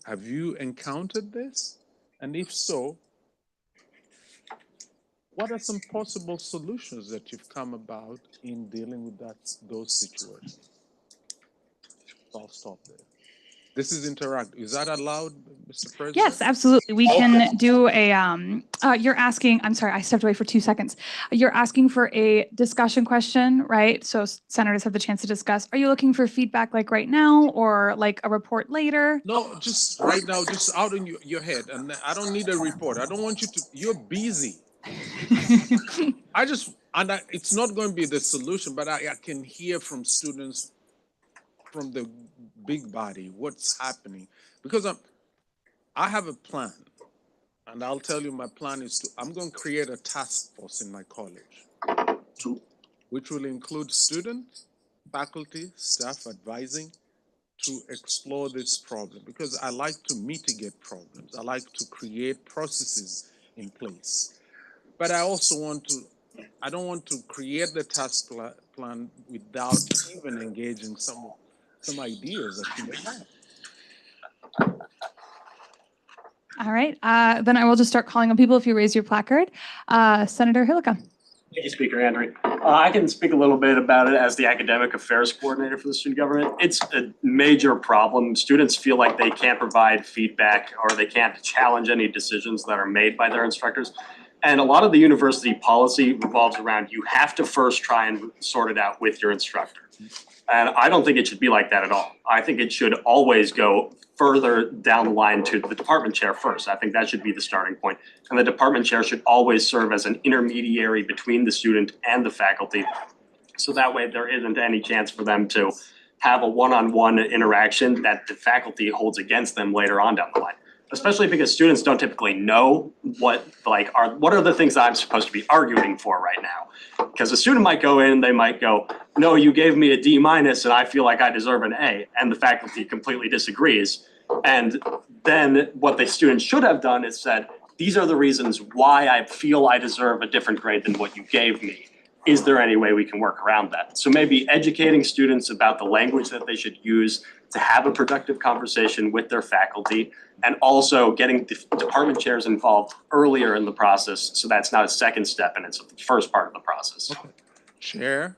Have you encountered this? And if so, what are some possible solutions that you've come about in dealing with those situations? I'll stop there. This is interactive. Is that allowed, Mr. President? Yes, absolutely. We can do a, you're asking, I'm sorry, I stepped away for 2 seconds. You're asking for a discussion question, right? So senators have the chance to discuss. Are you looking for feedback like right now or like a report later? No, just right now, just out in your head. And I don't need a report. I don't want you to, you're busy. It's not going to be the solution, but I can hear from students from the big body what's happening, because I have a plan, and I'll tell you my plan is I'm going to create a task force in my college, which will include students, faculty, staff, advising, to explore this problem because I like to mitigate problems. I like to create processes in place. But I also I don't want to create the task plan without even engaging some ideas that you may have. All right, then I will just start calling on people if you raise your placard. Senator Hillica. Thank you, Speaker Andrew. I can speak a little bit about it as the academic affairs coordinator for the student government. It's a major problem. Students feel like they can't provide feedback or they can't challenge any decisions that are made by their instructors. And a lot of the university policy revolves around you have to first try and sort it out with your instructor. And I don't think it should be like that at all. I think it should always go further down the line to the department chair first. I think that should be the starting point. And the department chair should always serve as an intermediary between the student and the faculty. So that way there isn't any chance for them to have a one-on-one interaction that the faculty holds against them later on down the line. Especially because students don't typically know what are the things I'm supposed to be arguing for right now. Because a student might go in, they might go, no, you gave me a D- and I feel like I deserve an A, and the faculty completely disagrees. And then what the student should have done is said, these are the reasons why I feel I deserve a different grade than what you gave me. Is there any way we can work around that? So maybe educating students about the language that they should use to have a productive conversation with their faculty, and also getting the department chairs involved earlier in the process, so that's not a second step and it's the first part of the process. Okay. Chair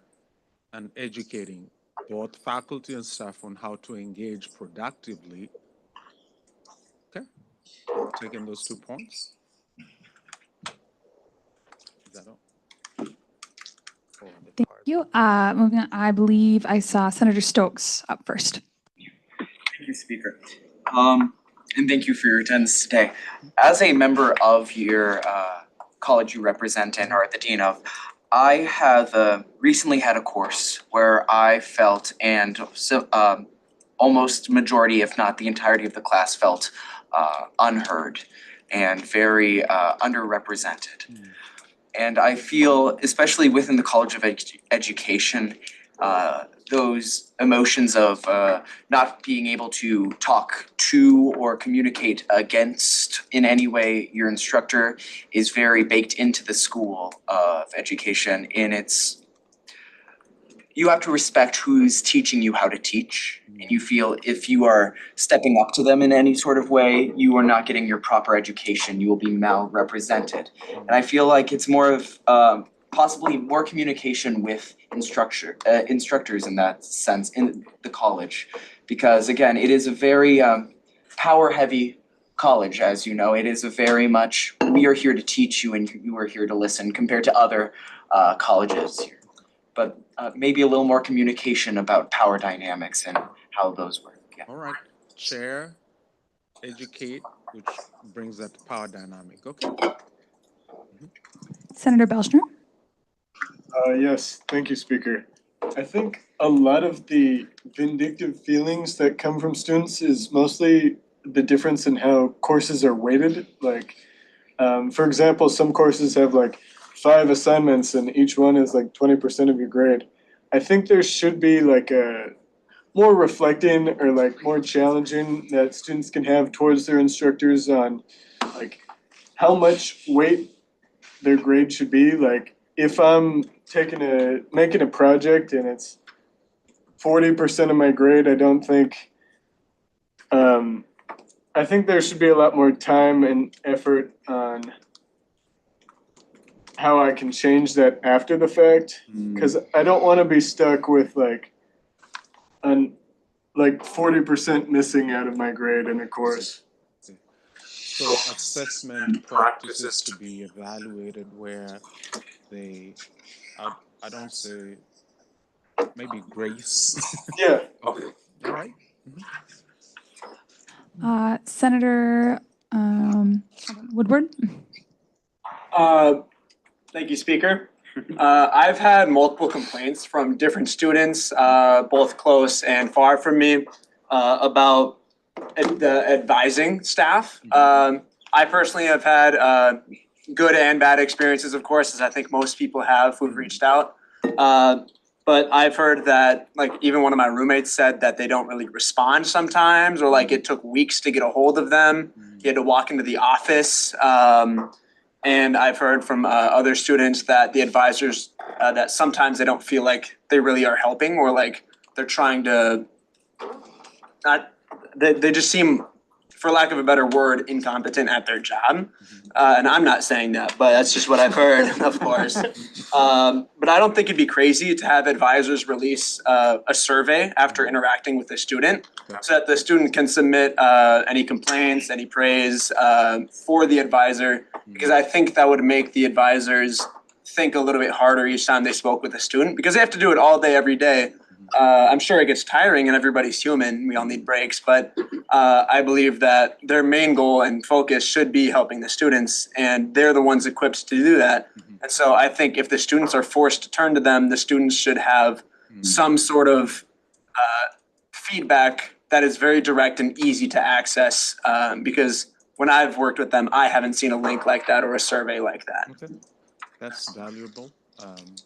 and educating both faculty and staff on how to engage productively. Okay, taking those 2 points. Is that all? Thank you. Moving on, I believe I saw Senator Stokes up first. Thank you, Speaker. And thank you for your attendance today. As a member of your college you represent and are the dean of, I have recently had a course where I felt, and almost majority, if not the entirety of the class, felt unheard and very underrepresented. And I feel, especially within the College of Education, those emotions of not being able to talk to or communicate against in any way your instructor is very baked into the School of Education. You have to respect who's teaching you how to teach, and you feel if you are stepping up to them in any sort of way, you are not getting your proper education, you will be malrepresented. And I feel like it's more of possibly more communication with instructors in that sense in the college, because again, it is a very power-heavy college, as you know. It is a very much, we are here to teach you and you are here to listen, compared to other colleges here. But maybe a little more communication about power dynamics and how those work. Yeah. All right, chair, educate, which brings that power dynamic. Okay. Senator Belschner. Yes, thank you, Speaker. I think a lot of the vindictive feelings that come from students is mostly the difference in how courses are weighted. Like, for example, some courses have like 5 assignments and each one is like 20% of your grade. I think there should be like a more reflecting or like more challenging that students can have towards their instructors on like how much weight their grade should be. Like if I'm making a project and it's 40% of my grade, I don't think, I think there should be a lot more time and effort on how I can change that after the fact, because I don't want to be stuck with like 40% missing out of my grade in a course. So assessment practices to be evaluated where they, I don't say, maybe grace. Yeah. Okay. All right. Senator Woodward. Thank you, Speaker. I've had multiple complaints from different students, both close and far from me, about the advising staff. I personally have had good and bad experiences, of course, as I think most people have who've reached out. But I've heard that, like, even one of my roommates said that they don't really respond sometimes, or like it took weeks to get a hold of them. You had to walk into the office. And I've heard from other students that the advisors, that sometimes they don't feel like they really are helping, or like they're trying to they just seem, for lack of a better word, incompetent at their job. And I'm not saying that, but that's just what I've heard, of course. But I don't think it'd be crazy to have advisors release a survey after interacting with the student, so that the student can submit any complaints, any praise for the advisor, because I think that would make the advisors think a little bit harder each time they spoke with a student, because they have to do it all day, every day. I'm sure it gets tiring and everybody's human, we all need breaks, but I believe that their main goal and focus should be helping the students, and they're the ones equipped to do that. And so I think if the students are forced to turn to them, the students should have some sort of feedback that is very direct and easy to access, because when I've worked with them, I haven't seen a link like that or a survey like that. Okay, that's valuable.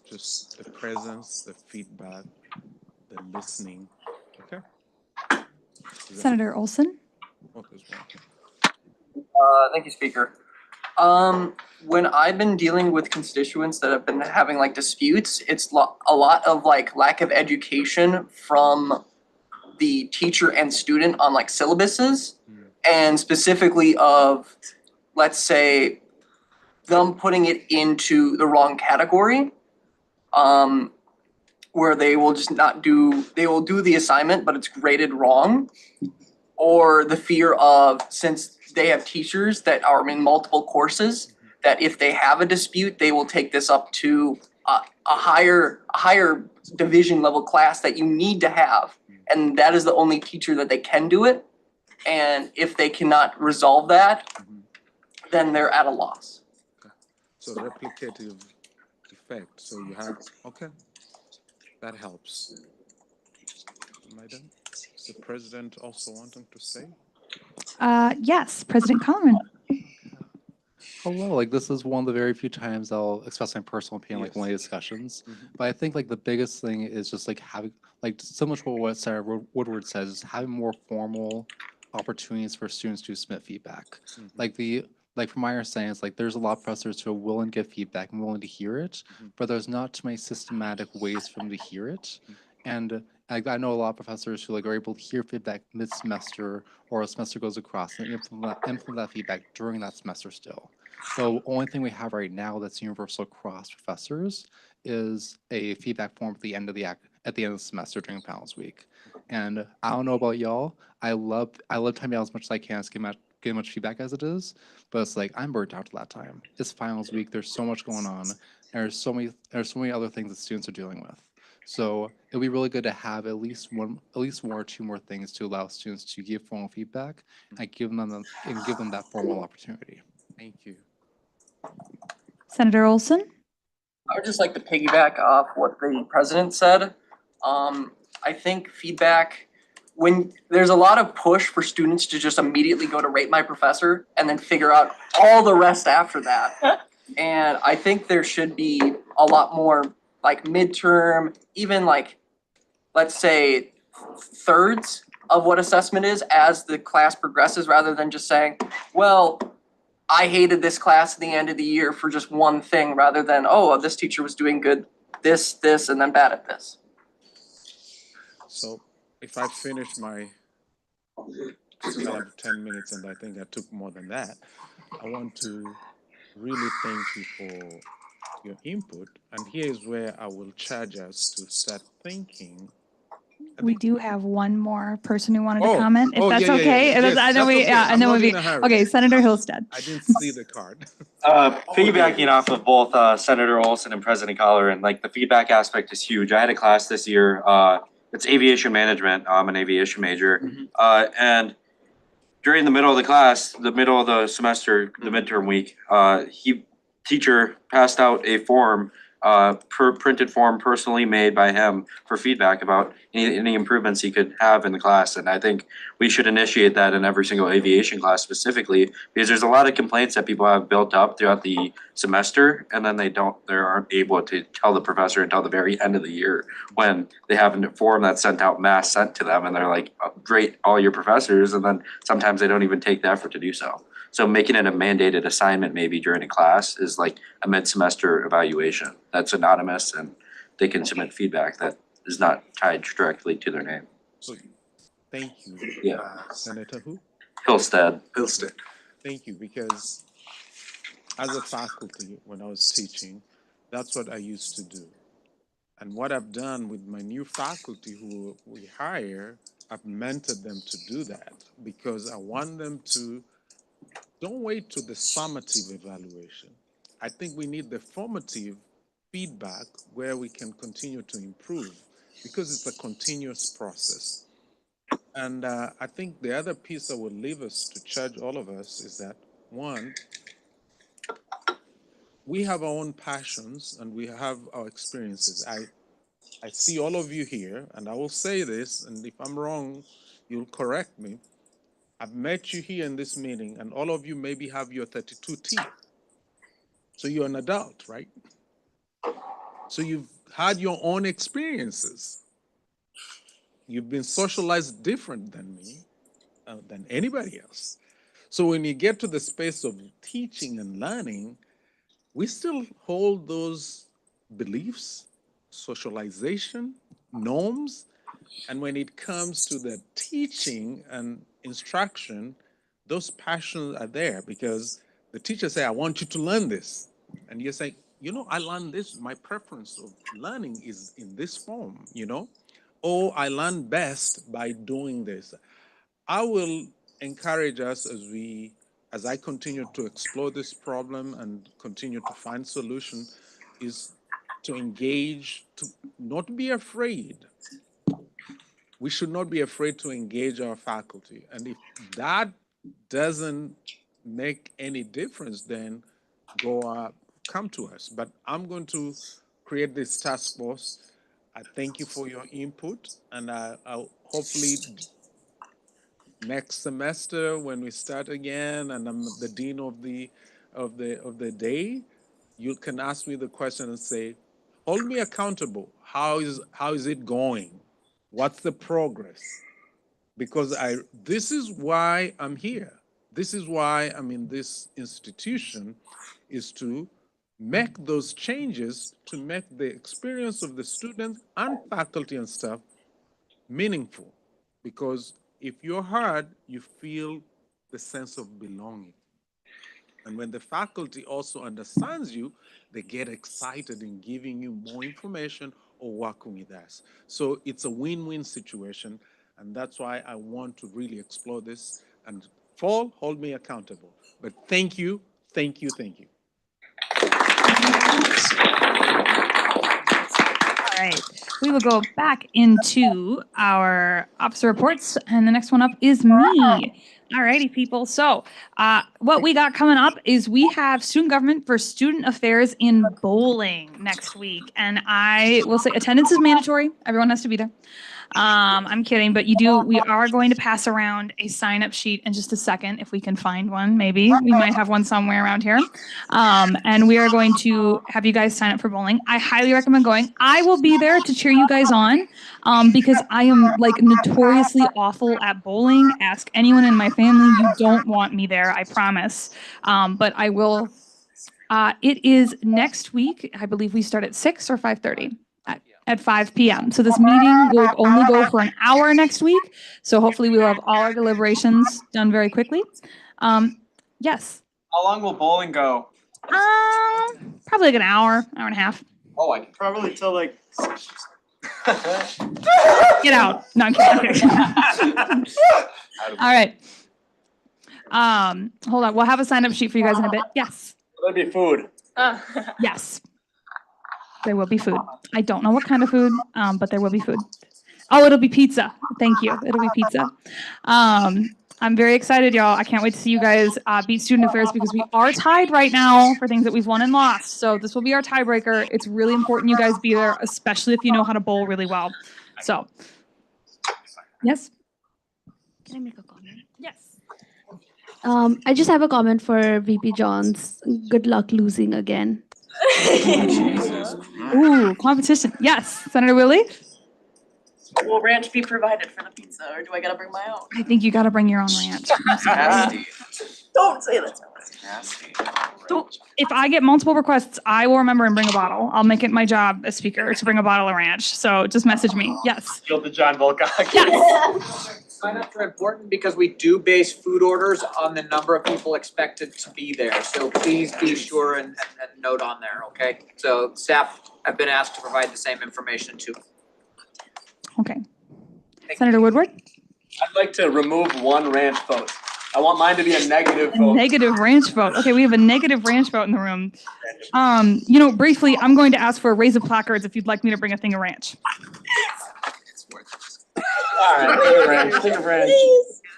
Just the presence, the feedback, the listening. Okay. Senator Olson? Thank you, Speaker. When I've been dealing with constituents that have been having like disputes, it's a lot of like lack of education from the teacher and student on like syllabuses, and specifically of, let's say, them putting it into the wrong category, where they will just they will do the assignment, but it's graded wrong. Or the fear of, since they have teachers that are in multiple courses, that if they have a dispute, they will take this up to a higher division level class that you need to have. And that is the only teacher that they can do it. And if they cannot resolve that, then they're at a loss. So replicative effect, so you have, okay, that helps. Madam, is the president also wanting to say? Yes, President Colleran. Hello, like this is one of the very few times I'll express my personal opinion, like one of the discussions. But I think like the biggest thing is just like having, like so much what Sarah Woodward says, is having more formal opportunities for students to submit feedback. Like from my understanding, it's like there's a lot of professors who are willing to give feedback and willing to hear it, but there's not too many systematic ways for them to hear it. And I know a lot of professors who like are able to hear feedback mid-semester, or a semester goes across and implement that feedback during that semester still. The only thing we have right now that's universal across professors is a feedback form at the end of the semester during panels week. And I don't know about y'all, I love timing out as much as I can to get as much feedback as it is, but it's like I'm burnt out to that time. It's finals week, there's so much going on, and there's so many other things that students are dealing with. So it'll be really good to have at least one or two more things to allow students to give formal feedback and give them that formal opportunity. Thank you. Senator Olson? I would just like to piggyback off what the president said. I think feedback, when there's a lot of push for students to just immediately go to rate my professor and then figure out all the rest after that. And I think there should be a lot more like midterm, even like, let's say thirds of what assessment is as the class progresses, rather than just saying, well, I hated this class at the end of the year for just one thing, rather than, oh, this teacher was doing good, this, and then bad at this. So if I finish my, since I have 10 minutes and I think I took more than that, I want to really thank you for your input. And here is where I will charge us to start thinking. We do have one more person who wanted to Oh, comment, if oh, that's yeah, yeah, okay. yeah. And Yes, then- and then that's we, okay. yeah, I'm and then not we'll be, in a hurry. okay, Senator Hillstead. I didn't see the card. Piggybacking off of both Senator Olson and President Colleran, like the feedback aspect is huge. I had a class this year, it's aviation management. I'm an aviation major. And during the middle of the class, the middle of the semester, the midterm week, teacher passed out a form printed form personally made by him for feedback about any improvements he could have in the class. And I think we should initiate that in every single aviation class specifically, because there's a lot of complaints that people have built up throughout the semester, and then they aren't able to tell the professor until the very end of the year when they have a form that's sent out mass sent to them, and they're like, oh, great, all your professors, and then sometimes they don't even take the effort to do so. So making it a mandated assignment maybe during a class is like a mid-semester evaluation that's anonymous, and they can submit feedback that is not tied directly to their name. So, thank you. Yeah. Senator who? Hillstead. Thank you, because as a faculty, when I was teaching, that's what I used to do. And what I've done with my new faculty who we hire, I've mentored them to do that, because I want them to don't wait to the summative evaluation. I think we need the formative feedback where we can continue to improve, because it's a continuous process. And I think the other piece that will leave us to charge all of us is that, one, we have our own passions and we have our experiences. I see all of you here, and I will say this, and if I'm wrong, you'll correct me. I've met you here in this meeting, and all of you maybe have your 32 teeth. So you're an adult, right? So you've had your own experiences. You've been socialized different than me, than anybody else. So when you get to the space of teaching and learning, we still hold those beliefs, socialization, norms, and when it comes to the teaching and instruction, those passions are there, because the teacher say, I want you to learn this. And you're saying, you know, I learned this, my preference of learning is in this form, you know, or I learn best by doing this. I will encourage us as I continue to explore this problem and continue to find solution, is to engage, to not be afraid. We should not be afraid to engage our faculty. And if that doesn't make any difference, then come to us. But I'm going to create this task force. I thank you for your input, and I'll hopefully next semester when we start again, and I'm the dean of the day, you can ask me the question and say, hold me accountable. How is it going? What's the progress? Because this is why I'm here. This is why I'm in this institution, is to make those changes, to make the experience of the students and faculty and staff meaningful. Because if you're heard, you feel the sense of belonging. And when the faculty also understands you, they get excited in giving you more information or working with us. So it's a win-win situation. And that's why I want to really explore this. And Fall, hold me accountable. But thank you, thank you, thank you. All right, we will go back into our officer reports, and the next one up is me. All righty, people. So what we got coming up is we have student government for student affairs in bowling next week. And I will say attendance is mandatory. Everyone has to be there. I'm kidding, but we are going to pass around a sign-up sheet in just a second, if we can find one, maybe. We might have one somewhere around here. And we are going to have you guys sign up for bowling. I highly recommend going. I will be there to cheer you guys on, because I am like notoriously awful at bowling. Ask anyone in my family. You don't want me there, I promise. But I will. It is next week. I believe we start at 6 or 5:30. At 5 p.m. So this meeting will only go for an hour next week. So hopefully we will have all our deliberations done very quickly. Yes. How long will bowling go? Probably like an hour and a half. Oh, I can probably till like. Get out. No, I'm kidding. All right. Hold on. We'll have a sign-up sheet for you guys in a bit. Yes. Will there be food? Yes. There will be food. I don't know what kind of food, but there will be food. Oh, it'll be pizza. Thank you. It'll be pizza. I'm very excited, y'all. I can't wait to see you guys beat Student Affairs because we are tied right now for things that we've won and lost. So this will be our tiebreaker. It's really important you guys be there, especially if you know how to bowl really well. So, yes? Can I make a comment? Yes. I just have a comment for VP Johns. Good luck losing again. Ooh, competition. Yes, Senator Willie? Will ranch be provided for the pizza, or do I gotta bring my own? I think you gotta bring your own ranch. I'm sorry. Nasty. Don't say that. Nasty. If I get multiple requests, I will remember and bring a bottle. I'll make it my job as speaker to bring a bottle of ranch. So just message me. Yes. Yield to John Volkov. Yes. Sign-ups are important because we do base food orders on the number of people expected to be there. So please be sure and note on there, okay? So staff have been asked to provide the same information too. Okay. Senator Woodward? I'd like to remove one ranch vote. I want mine to be a negative A vote. negative ranch vote. Okay, we have a negative ranch vote in the room. Briefly, I'm going to ask for a raise of placards if you'd like me to bring a thing of ranch. All right, take a ranch, take a ranch.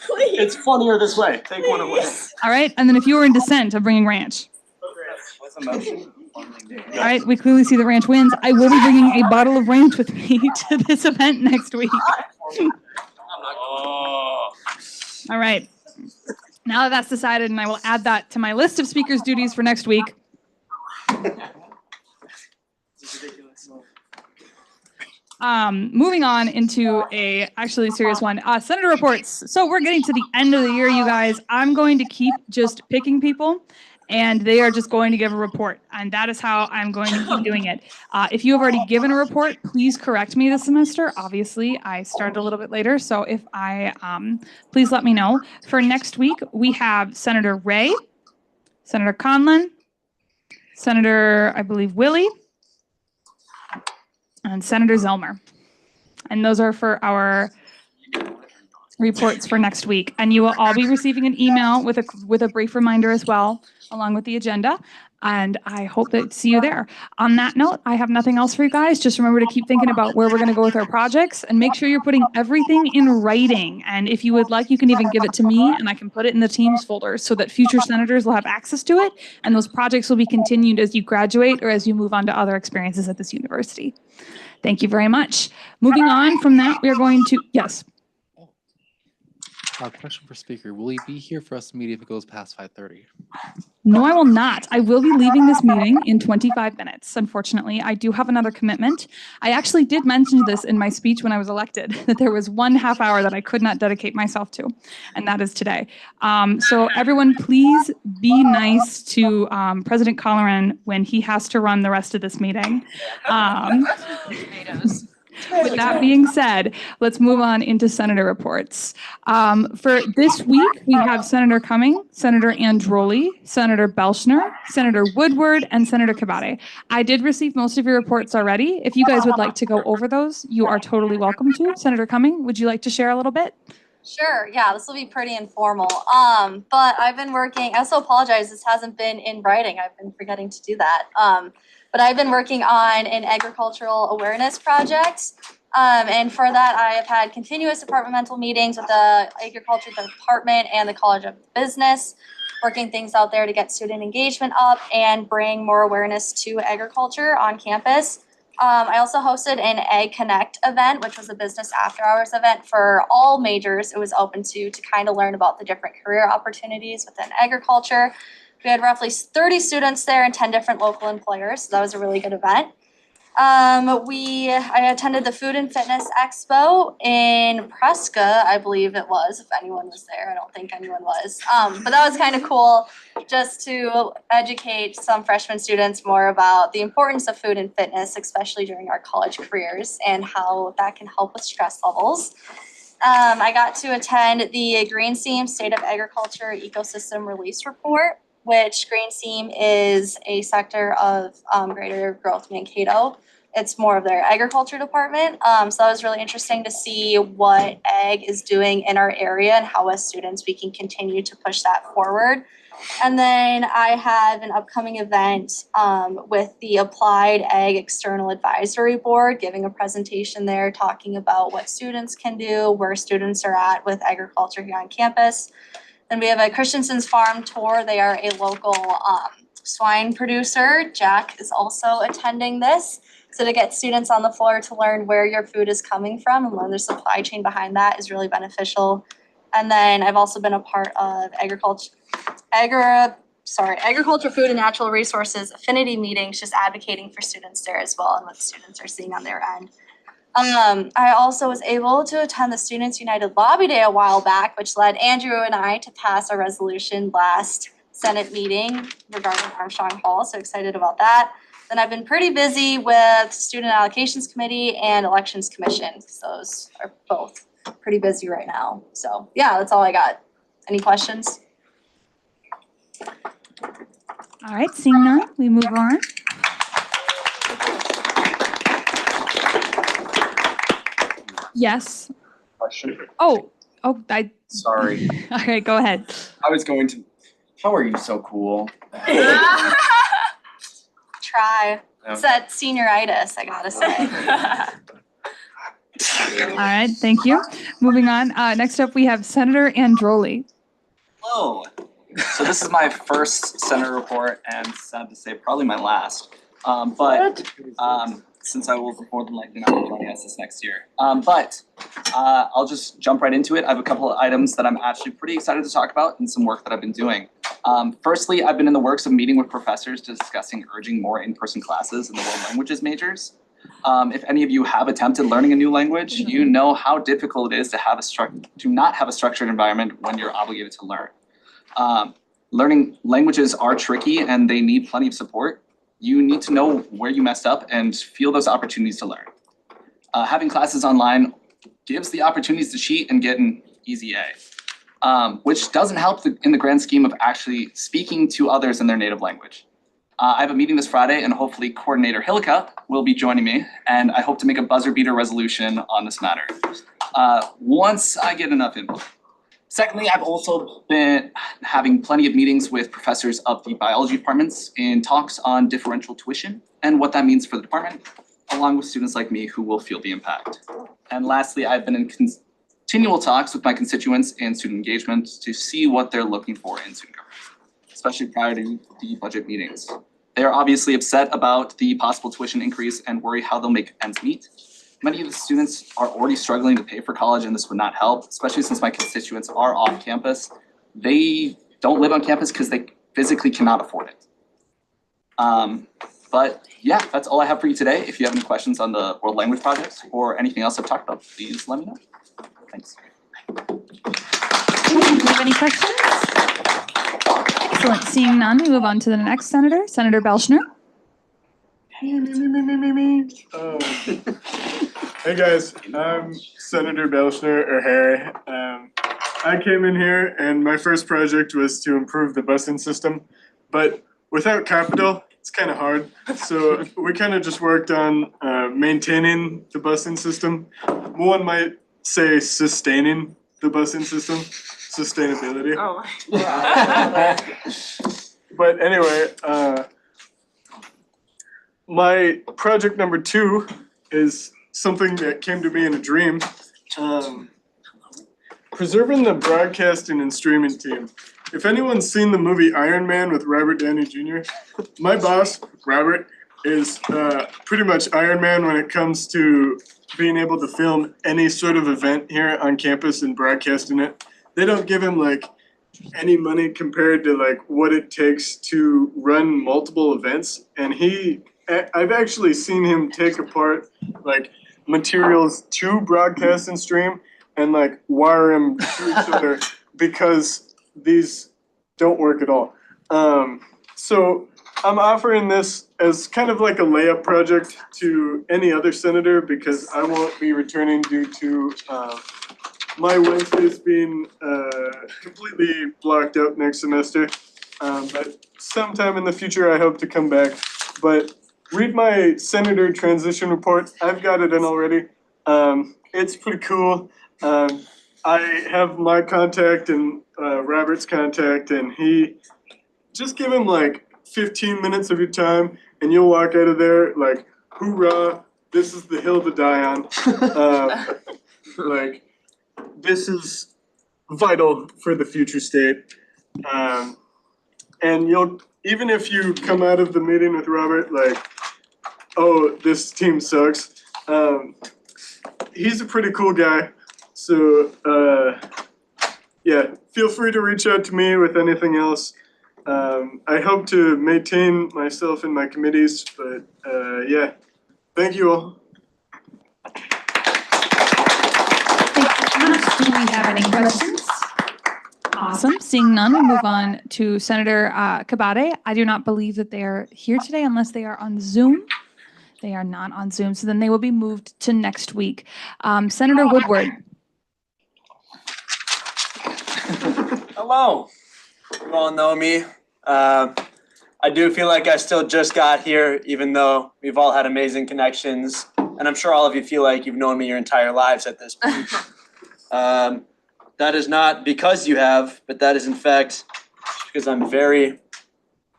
Please. It's funnier this way. Take one away. All right, and then if you were in dissent of bringing ranch. What's the motion? All right, we clearly see the ranch wins. I will be bringing a bottle of ranch with me to this event next week. All right. Now that that's decided, and I will add that to my list of speakers' duties for next week. Moving on into a actually serious one. Senator reports. So we're getting to the end of the year, you guys. I'm going to keep just picking people, and they are just going to give a report. And that is how I'm going to keep doing it. If you have already given a report, please correct me this semester. Obviously, I started a little bit later, so if please let me know. For next week, we have Senator Ray, Senator Conlon, Senator, I believe, Willie, and Senator Zelmer. And those are for our reports for next week. And you will all be receiving an email with a brief reminder as well, along with the agenda. And I hope to see you there. On that note, I have nothing else for you guys. Just remember to keep thinking about where we're going to go with our projects and make sure you're putting everything in writing. And if you would like, you can even give it to me and I can put it in the Teams folder so that future senators will have access to it. And those projects will be continued as you graduate or as you move on to other experiences at this university. Thank you very much. Moving on from that, we are going to, yes. Question for speaker, will he be here for us to meet if it goes past 5:30? No, I will not. I will be leaving this meeting in 25 minutes. Unfortunately, I do have another commitment. I actually did mention this in my speech when I was elected, that there was 1.5 hour that I could not dedicate myself to, and that is today. So everyone, please be nice to President Colleran when he has to run the rest of this meeting. With that being said, let's move on into senator reports. For this week, we have Senator Cumming, Senator Androli, Senator Belschner, Senator Woodward, and Senator Kabate. I did receive most of your reports already. If you guys would like to go over those, you are totally welcome to. Senator Cumming, would you like to share a little bit? Sure, yeah, this will be pretty informal. But I've been working, I also apologize, this hasn't been in writing. I've been forgetting to do that. But I've been working on an agricultural awareness project. And for that, I have had continuous departmental meetings with the agriculture department and the College of Business, working things out there to get student engagement up and bring more awareness to agriculture on campus. I also hosted an Ag Connect event, which was a business after hours event for all majors. It was open to kind of learn about the different career opportunities within agriculture. We had roughly 30 students there and 10 different local employers, so that was a really good event. I attended the Food and Fitness Expo in Prescott, I believe it was, if anyone was there. I don't think anyone was. But that was kind of cool just to educate some freshman students more about the importance of food and fitness, especially during our college careers, and how that can help with stress levels. I got to attend the Green Seam State of Agriculture Ecosystem Release Report, which Green Seam is a sector of Greater Growth Mankato It's more of their agriculture department. So that was really interesting to see what ag is doing in our area and how as students we can continue to push that forward. And then I have an upcoming event with the Applied Ag External Advisory Board, giving a presentation there, talking about what students can do, where students are at with agriculture here on campus. Then we have a Christensen's Farm Tour. They are a local swine producer. Jack is also attending this. So to get students on the floor to learn where your food is coming from and learn the supply chain behind that is really beneficial. And then I've also been a part of Agriculture, Food and Natural Resources affinity meetings, just advocating for students there as well and what students are seeing on their end. I also was able to attend the Students United Lobby Day a while back, which led Andrew and I to pass a resolution last Senate meeting regarding Armstrong Hall, so excited about that. Then I've been pretty busy with Student Allocations Committee and Elections Commission. So those are both pretty busy right now. So yeah, that's all I got. Any questions? All right, seeing none, we move on. Yes. Question. Oh, Sorry. all right, go ahead. I was going to, how are you so cool? Try. It's that senioritis, I gotta say. All right, thank you. Moving on, next up we have Senator Androli. Hello. So this is my first Senate report and sad to say, probably my last. Since I will more than likely not be running this next year. I'll just jump right into it. I have a couple of items that I'm actually pretty excited to talk about and some work that I've been doing. Firstly, I've been in the works of meeting with professors discussing urging more in-person classes in the world languages majors. If any of you have attempted learning a new language, you know how difficult it is to not have a structured environment when you're obligated to learn. Learning languages are tricky and they need plenty of support. You need to know where you messed up and feel those opportunities to learn. Having classes online gives the opportunities to cheat and get an easy A, which doesn't help in the grand scheme of actually speaking to others in their native language. I have a meeting this Friday and hopefully Coordinator Hilika will be joining me, and I hope to make a buzzer beater resolution on this matter once I get enough input. Secondly, I've also been having plenty of meetings with professors of the biology departments in talks on differential tuition and what that means for the department, along with students like me who will feel the impact. And lastly, I've been in continual talks with my constituents in student engagement to see what they're looking for in student government, especially prior to the budget meetings. They are obviously upset about the possible tuition increase and worry how they'll make ends meet. Many of the students are already struggling to pay for college and this would not help, especially since my constituents are off campus. They don't live on campus because they physically cannot afford it. But yeah, that's all I have for you today. If you have any questions on the world language projects or anything else I've talked about, please let me know. Thanks. Do you have any questions? Excellent, seeing none, we move on to the next senator, Senator Belschner. Hey guys, I'm Senator Belschner, or Harry. I came in here and my first project was to improve the busing system, but without capital, it's kind of hard. So we kind of just worked on maintaining the busing system. One might say sustaining the busing system, sustainability. Oh. But anyway, my project number 2 is something that came to me in a dream. Preserving the broadcasting and streaming team. If anyone's seen the movie Iron Man with Robert Downey Jr., my boss, Robert, is pretty much Iron Man when it comes to being able to film any sort of event here on campus and broadcasting it. They don't give him like any money compared to like what it takes to run multiple events. And I've actually seen him take apart like materials to broadcast and stream and like wire them to each other because these don't work at all. So I'm offering this as kind of like a layup project to any other senator because I won't be returning due to my Wednesdays being completely blocked out next semester. But sometime in the future I hope to come back. But read my senator transition report. I've got it in already. It's pretty cool. I have my contact and Robert's contact, and he just give him like 15 minutes of your time, and you'll walk out of there like, hoorah! This is the hill to die on. Like, this is vital for the future state. And you'll, even if you come out of the meeting with Robert like, oh, this team sucks, he's a pretty cool guy. So, yeah, feel free to reach out to me with anything else. I hope to maintain myself in my committees, but yeah, thank you all. Do we have any questions? Awesome. Seeing none, we'll move on to Senator Kabade. I do not believe that they are here today unless they are on Zoom. They are not on Zoom, so then they will be moved to next week. Senator Woodward. Hello. You all know me. I do feel like I still just got here, even though we've all had amazing connections. And I'm sure all of you feel like you've known me your entire lives at this point. That is not because you have, but that is in fact because I'm very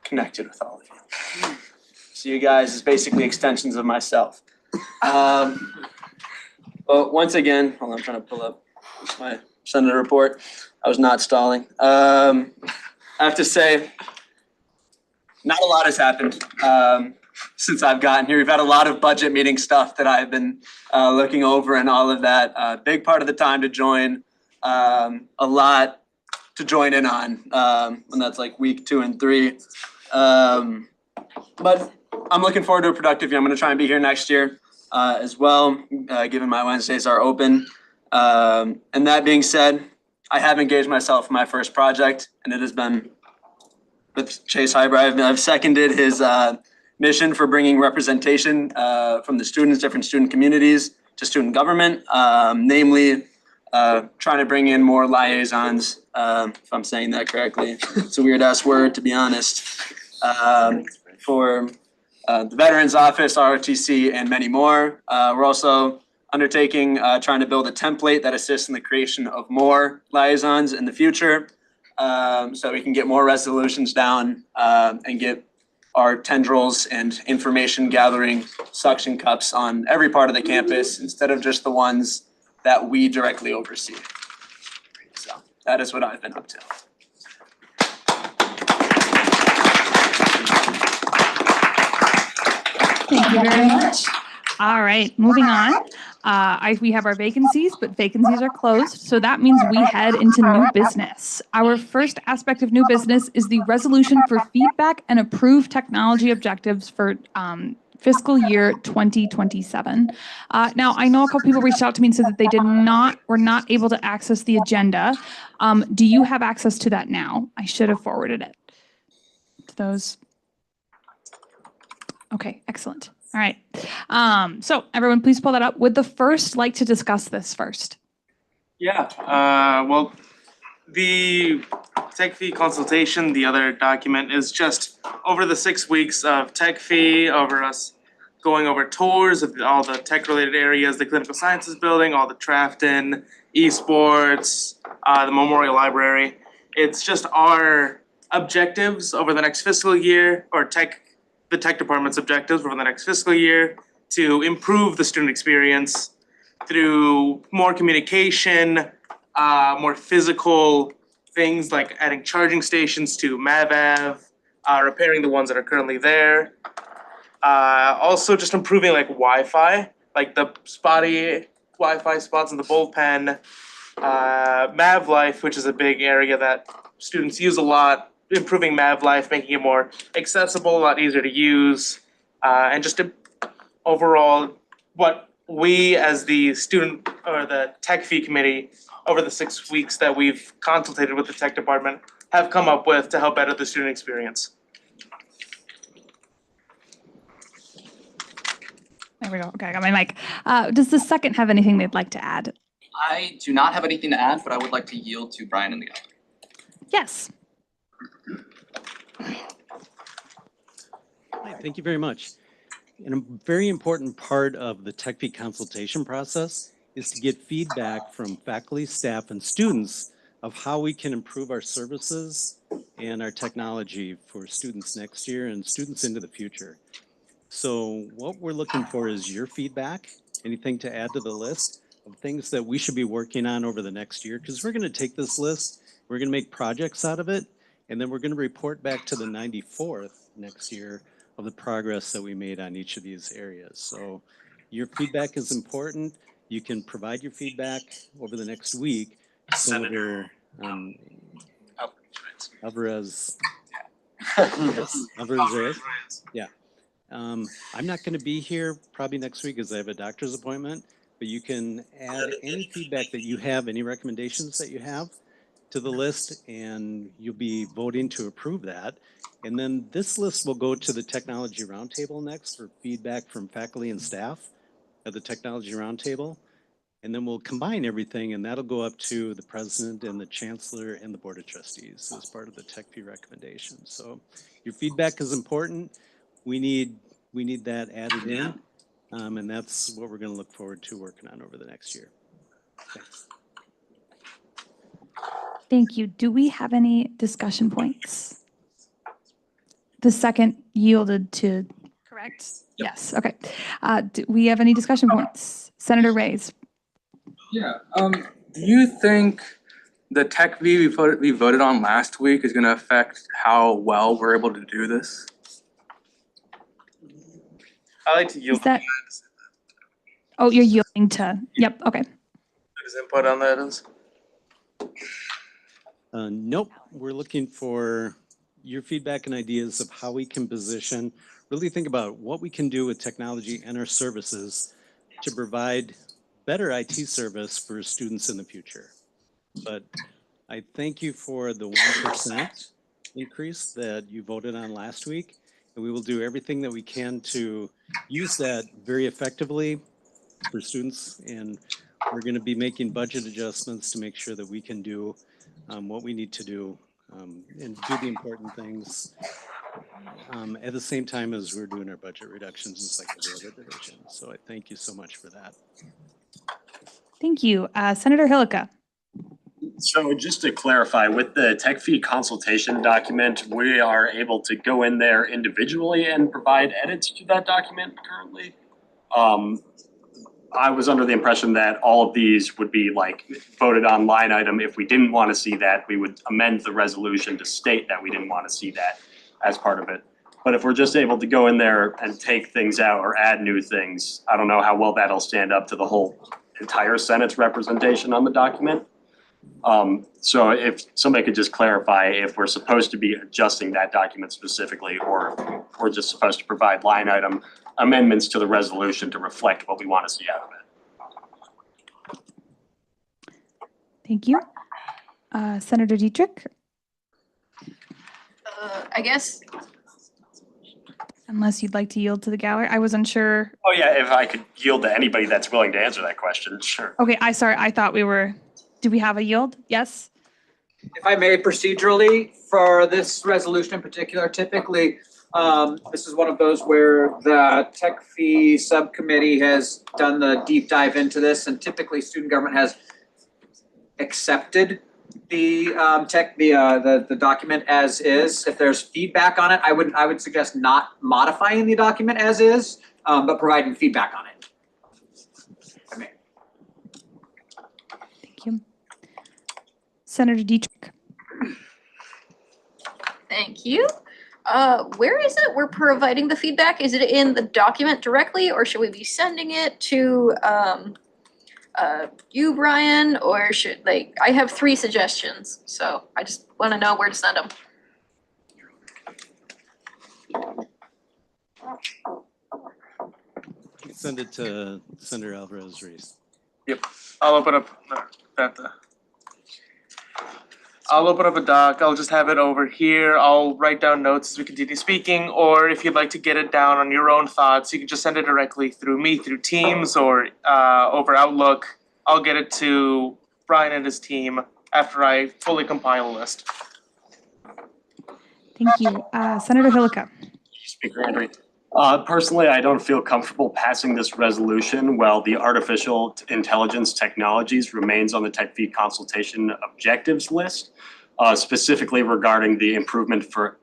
connected with all of you. So you guys is basically extensions of myself. But once again, hold on, I'm trying to pull up my senator report. I was not stalling. I have to say, not a lot has happened since I've gotten here. We've had a lot of budget meeting stuff that I've been looking over and all of that. Big part of the time to join, a lot to join in on, and that's like week 2 and 3. But I'm looking forward to a productive year. I'm going to try and be here next year as well, given my Wednesdays are open. And that being said, I have engaged myself in my first project, and it has been with Chase Hyber. I've seconded his mission for bringing representation from the students, different student communities to student government, namely trying to bring in more liaisons, if I'm saying that correctly. It's a weird ass word, to be honest, for the Veterans Office, ROTC, and many more. We're also undertaking trying to build a template that assists in the creation of more liaisons in the future, so we can get more resolutions down and get our tendrils and information gathering suction cups on every part of the campus instead of just the ones that we directly oversee. So that is what I've been up to. Thank you very much. All right, moving on. We have our vacancies, but vacancies are closed, so that means we head into new business. Our first aspect of new business is the resolution for feedback and approved technology objectives for fiscal year 2027. Now, I know a couple people reached out to me and said that they were not able to access the agenda. Do you have access to that now? I should have forwarded it to those. Okay, excellent. All right. So everyone, please pull that up. Would the first like to discuss this first? Yeah, well, the tech fee consultation, the other document, is just over the 6 weeks of tech fee, over us going over tours of all the tech-related areas, the clinical sciences building, all the Trafton, esports, the Memorial Library. It's just our objectives over the next fiscal year, or the tech department's objectives over the next fiscal year to improve the student experience through more communication, more physical things like adding charging stations to MAVAV, repairing the ones that are currently there. Also just improving like Wi-Fi, like the spotty Wi-Fi spots in the bullpen, MAVLife, which is a big area that students use a lot, improving MAVLife, making it more accessible, a lot easier to use, and just overall what we as the student or the tech fee committee over the 6 weeks that we've consulted with the tech department have come up with to help better the student experience. There we go. Okay, I got my mic. Does the second have anything they'd like to add? I do not have anything to add, but I would like to yield to Brian and the other. Yes. Thank you very much. And a very important part of the TechFE consultation process is to get feedback from faculty, staff, and students of how we can improve our services and our technology for students next year and students into the future. So what we're looking for is your feedback, anything to add to the list of things that we should be working on over the next year, because we're going to take this list, we're going to make projects out of it, and then we're going to report back to the 94th next year of the progress that we made on each of these areas. So your feedback is important. You can provide your feedback over the next week. Senator Alvarez. Yes, Alvarez. Yeah. I'm not going to be here probably next week as I have a doctor's appointment, but you can add any feedback that you have, any recommendations that you have to the list, and you'll be voting to approve that. And then this list will go to the Technology Roundtable next for feedback from faculty and staff at the Technology Roundtable. And then we'll combine everything, and that'll go up to the president and the chancellor and the board of trustees as part of the TechFE recommendation. So your feedback is important. We need that added in, and that's what we're going to look forward to working on over the next year. Thanks. Thank you. Do we have any discussion points? The second yielded to, correct? Yes, okay. Do we have any discussion points? Senator Reyes. Yeah, do you think the tech V we voted on last week is gonna affect how well we're able to do this? I like to yield. Is that, oh, you're yielding to, yep, okay. His input on that is? Nope, we're looking for your feedback and ideas of how we can position, really think about what we can do with technology and our services to provide better IT service for students in the future. But I thank you for the 1% increase that you voted on last week. And we will do everything that we can to use that very effectively for students. And we're going to be making budget adjustments to make sure that we can do what we need to do and do the important things at the same time as we're doing our budget reductions just like the other division. So I thank you so much for that. Thank you. Senator Hillica. So just to clarify, with the TechFE consultation document, we are able to go in there individually and provide edits to that document currently. I was under the impression that all of these would be like voted on line item. If we didn't want to see that, we would amend the resolution to state that we didn't want to see that as part of it. But if we're just able to go in there and take things out or add new things, I don't know how well that'll stand up to the whole entire Senate's representation on the document. So if somebody could just clarify if we're supposed to be adjusting that document specifically, or we're just supposed to provide line item amendments to the resolution to reflect what we want to see out of it. Thank you. Senator Dietrich. I guess. Unless you'd like to yield to the gallery, I was unsure. Oh yeah, if I could yield to anybody that's willing to answer that question, sure. Okay, I thought we were, do we have a yield? Yes? If I may, procedurally, for this resolution in particular, typically, this is one of those where the tech fee subcommittee has done the deep dive into this, and typically student government has accepted the the document as is. If there's feedback on it, I would suggest not modifying the document as is, but providing feedback on it. Thank you. Senator Dietrich. Thank you. Where is it we're providing the feedback? Is it in the document directly, or should we be sending it to you, Brian, or should, like, I have 3 suggestions, so I just want to know where to send them. Send it to Senator Alvarez Reese. Yep, I'll open up I'll open up a doc, I'll just have it over here, I'll write down notes as we continue speaking, or if you'd like to get it down on your own thoughts, you can just send it directly through me, through Teams or over Outlook. I'll get it to Brian and his team after I fully compile a list. Thank you. Senator Hillica. Speaker Henry. Personally, I don't feel comfortable passing this resolution while the artificial intelligence technologies remains on the tech fee consultation objectives list. Specifically regarding the improvement for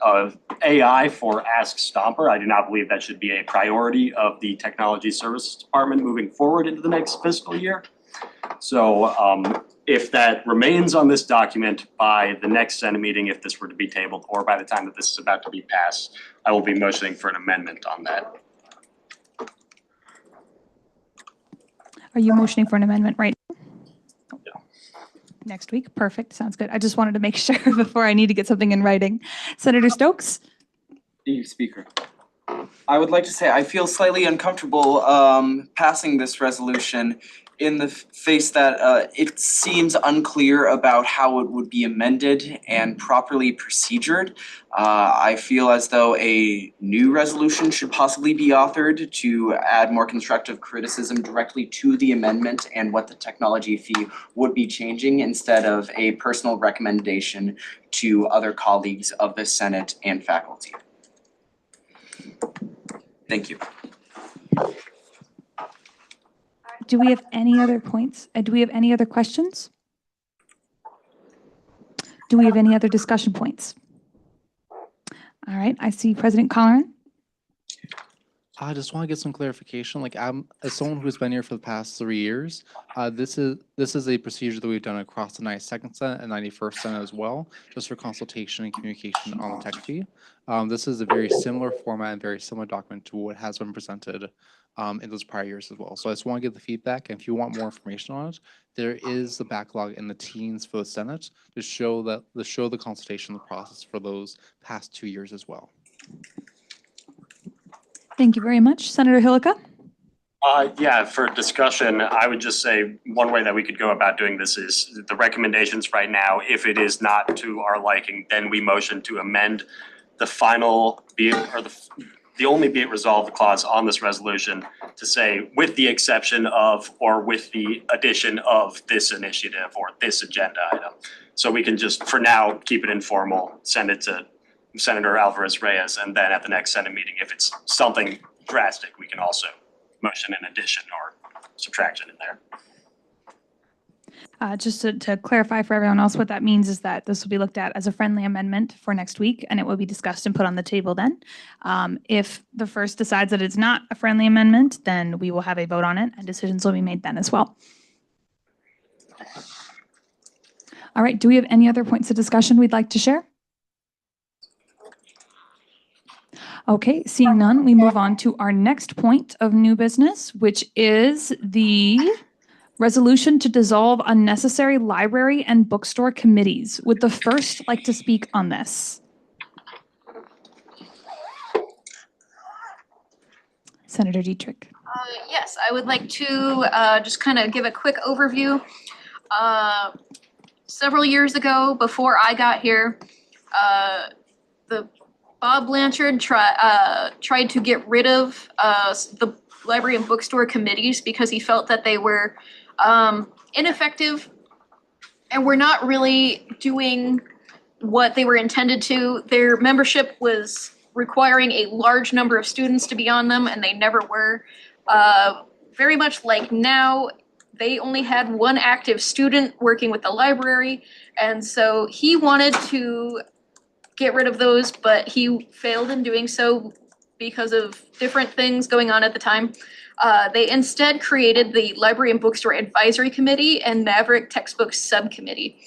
AI for Ask Stomper. I do not believe that should be a priority of the Technology Services Department moving forward into the next fiscal year. So if that remains on this document by the next Senate meeting, if this were to be tabled, or by the time that this is about to be passed, I will be motioning for an amendment on that. Are you motioning for an amendment right now? Next week? Perfect. Sounds good. I just wanted to make sure before I need to get something in writing. Senator Stokes? Thank you, Speaker. I would like to say I feel slightly uncomfortable passing this resolution in the face that it seems unclear about how it would be amended and properly procedured. I feel as though a new resolution should possibly be authored to add more constructive criticism directly to the amendment and what the technology fee would be changing instead of a personal recommendation to other colleagues of the Senate and faculty. Thank you. Do we have any other points? Do we have any other questions? Do we have any other discussion points? All right, I see President Colleran. I just want to get some clarification. Like, as someone who's been here for the past 3 years, this is a procedure that we've done across the 92nd Senate and 91st Senate as well, just for consultation and communication on the tech fee. This is a very similar format and very similar document to what has been presented in those prior years as well. So I just want to get the feedback, and if you want more information on it, there is the backlog in the teens for the Senate to show the consultation, the process for those past 2 years as well. Thank you very much. Senator Hillica? Yeah, for discussion, I would just say one way that we could go about doing this is the recommendations right now. If it is not to our liking, then we motion to amend the final the only be it resolved clause on this resolution to say with the exception of or with the addition of this initiative or this agenda item. So we can just for now keep it informal, send it to Senator Alvarez Reyes, and then at the next Senate meeting, if it's something drastic, we can also motion an addition or subtraction in there. Just to clarify for everyone else, what that means is that this will be looked at as a friendly amendment for next week, and it will be discussed and put on the table then. If the first decides that it's not a friendly amendment, then we will have a vote on it, and decisions will be made then as well. All right, do we have any other points of discussion we'd like to share? Okay, seeing none, we move on to our next point of new business, which is the resolution to dissolve unnecessary library and bookstore committees. Would the first like to speak on this? Senator Dietrich. Yes, I would like to just kind of give a quick overview. Several years ago, before I got here, the Bob Blanchard tried to get rid of the library and bookstore committees because he felt that they were ineffective and were not really doing what they were intended to. Their membership was requiring a large number of students to be on them, and they never were. Very much like now, they only had one active student working with the library, and so he wanted to get rid of those, but he failed in doing so because of different things going on at the time. They instead created the Library and Bookstore Advisory Committee and Maverick Textbook Subcommittee.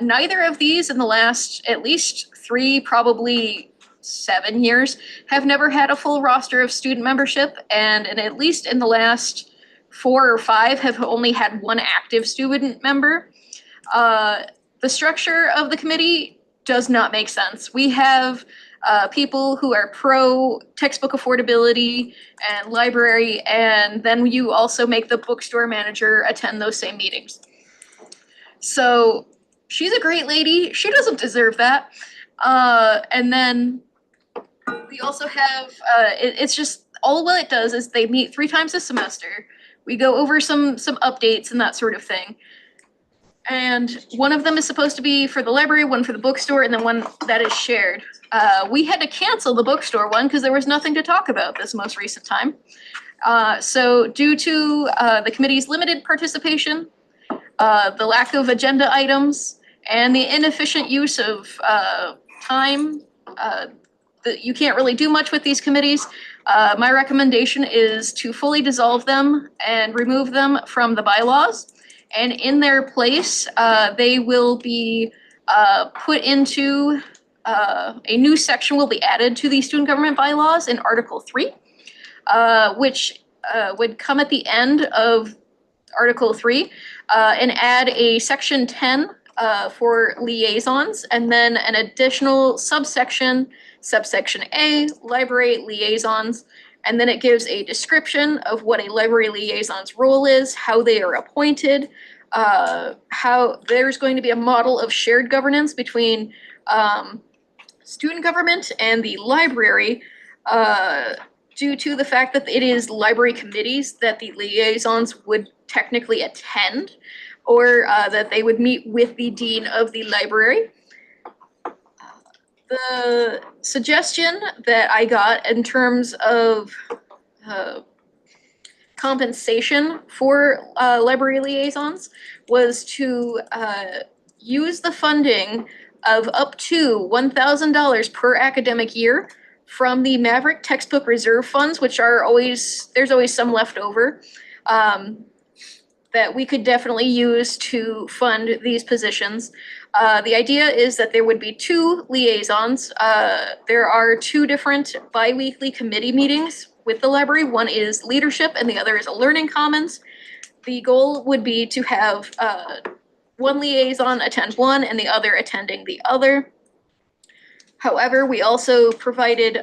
Neither of these in the last at least 3, probably 7 years have never had a full roster of student membership, and at least in the last 4 or 5 have only had one active student member. The structure of the committee does not make sense. We have people who are pro textbook affordability and library, and then you also make the bookstore manager attend those same meetings. So she's a great lady. She doesn't deserve that. And then we also have, it's just, all what it does is they meet 3 times a semester. We go over some updates and that sort of thing. And one of them is supposed to be for the library, one for the bookstore, and then one that is shared. We had to cancel the bookstore one because there was nothing to talk about this most recent time. So due to the committee's limited participation, the lack of agenda items, and the inefficient use of time, you can't really do much with these committees. My recommendation is to fully dissolve them and remove them from the bylaws. And in their place, they will be put into, a new section will be added to the student government bylaws in Article 3, which would come at the end of Article 3 and add a Section 10 for liaisons, and then an additional subsection A, library liaisons, and then it gives a description of what a library liaison's role is, how they are appointed, how there's going to be a model of shared governance between student government and the library, due to the fact that it is library committees that the liaisons would technically attend, or that they would meet with the dean of the library. The suggestion that I got in terms of compensation for library liaisons was to use the funding of up to $1,000 per academic year from the Maverick textbook reserve funds, which are always, there's always some left over, that we could definitely use to fund these positions. The idea is that there would be 2 liaisons. There are 2 different bi-weekly committee meetings with the library. One is leadership and the other is a learning commons. The goal would be to have one liaison attend one and the other attending the other. However, we also provided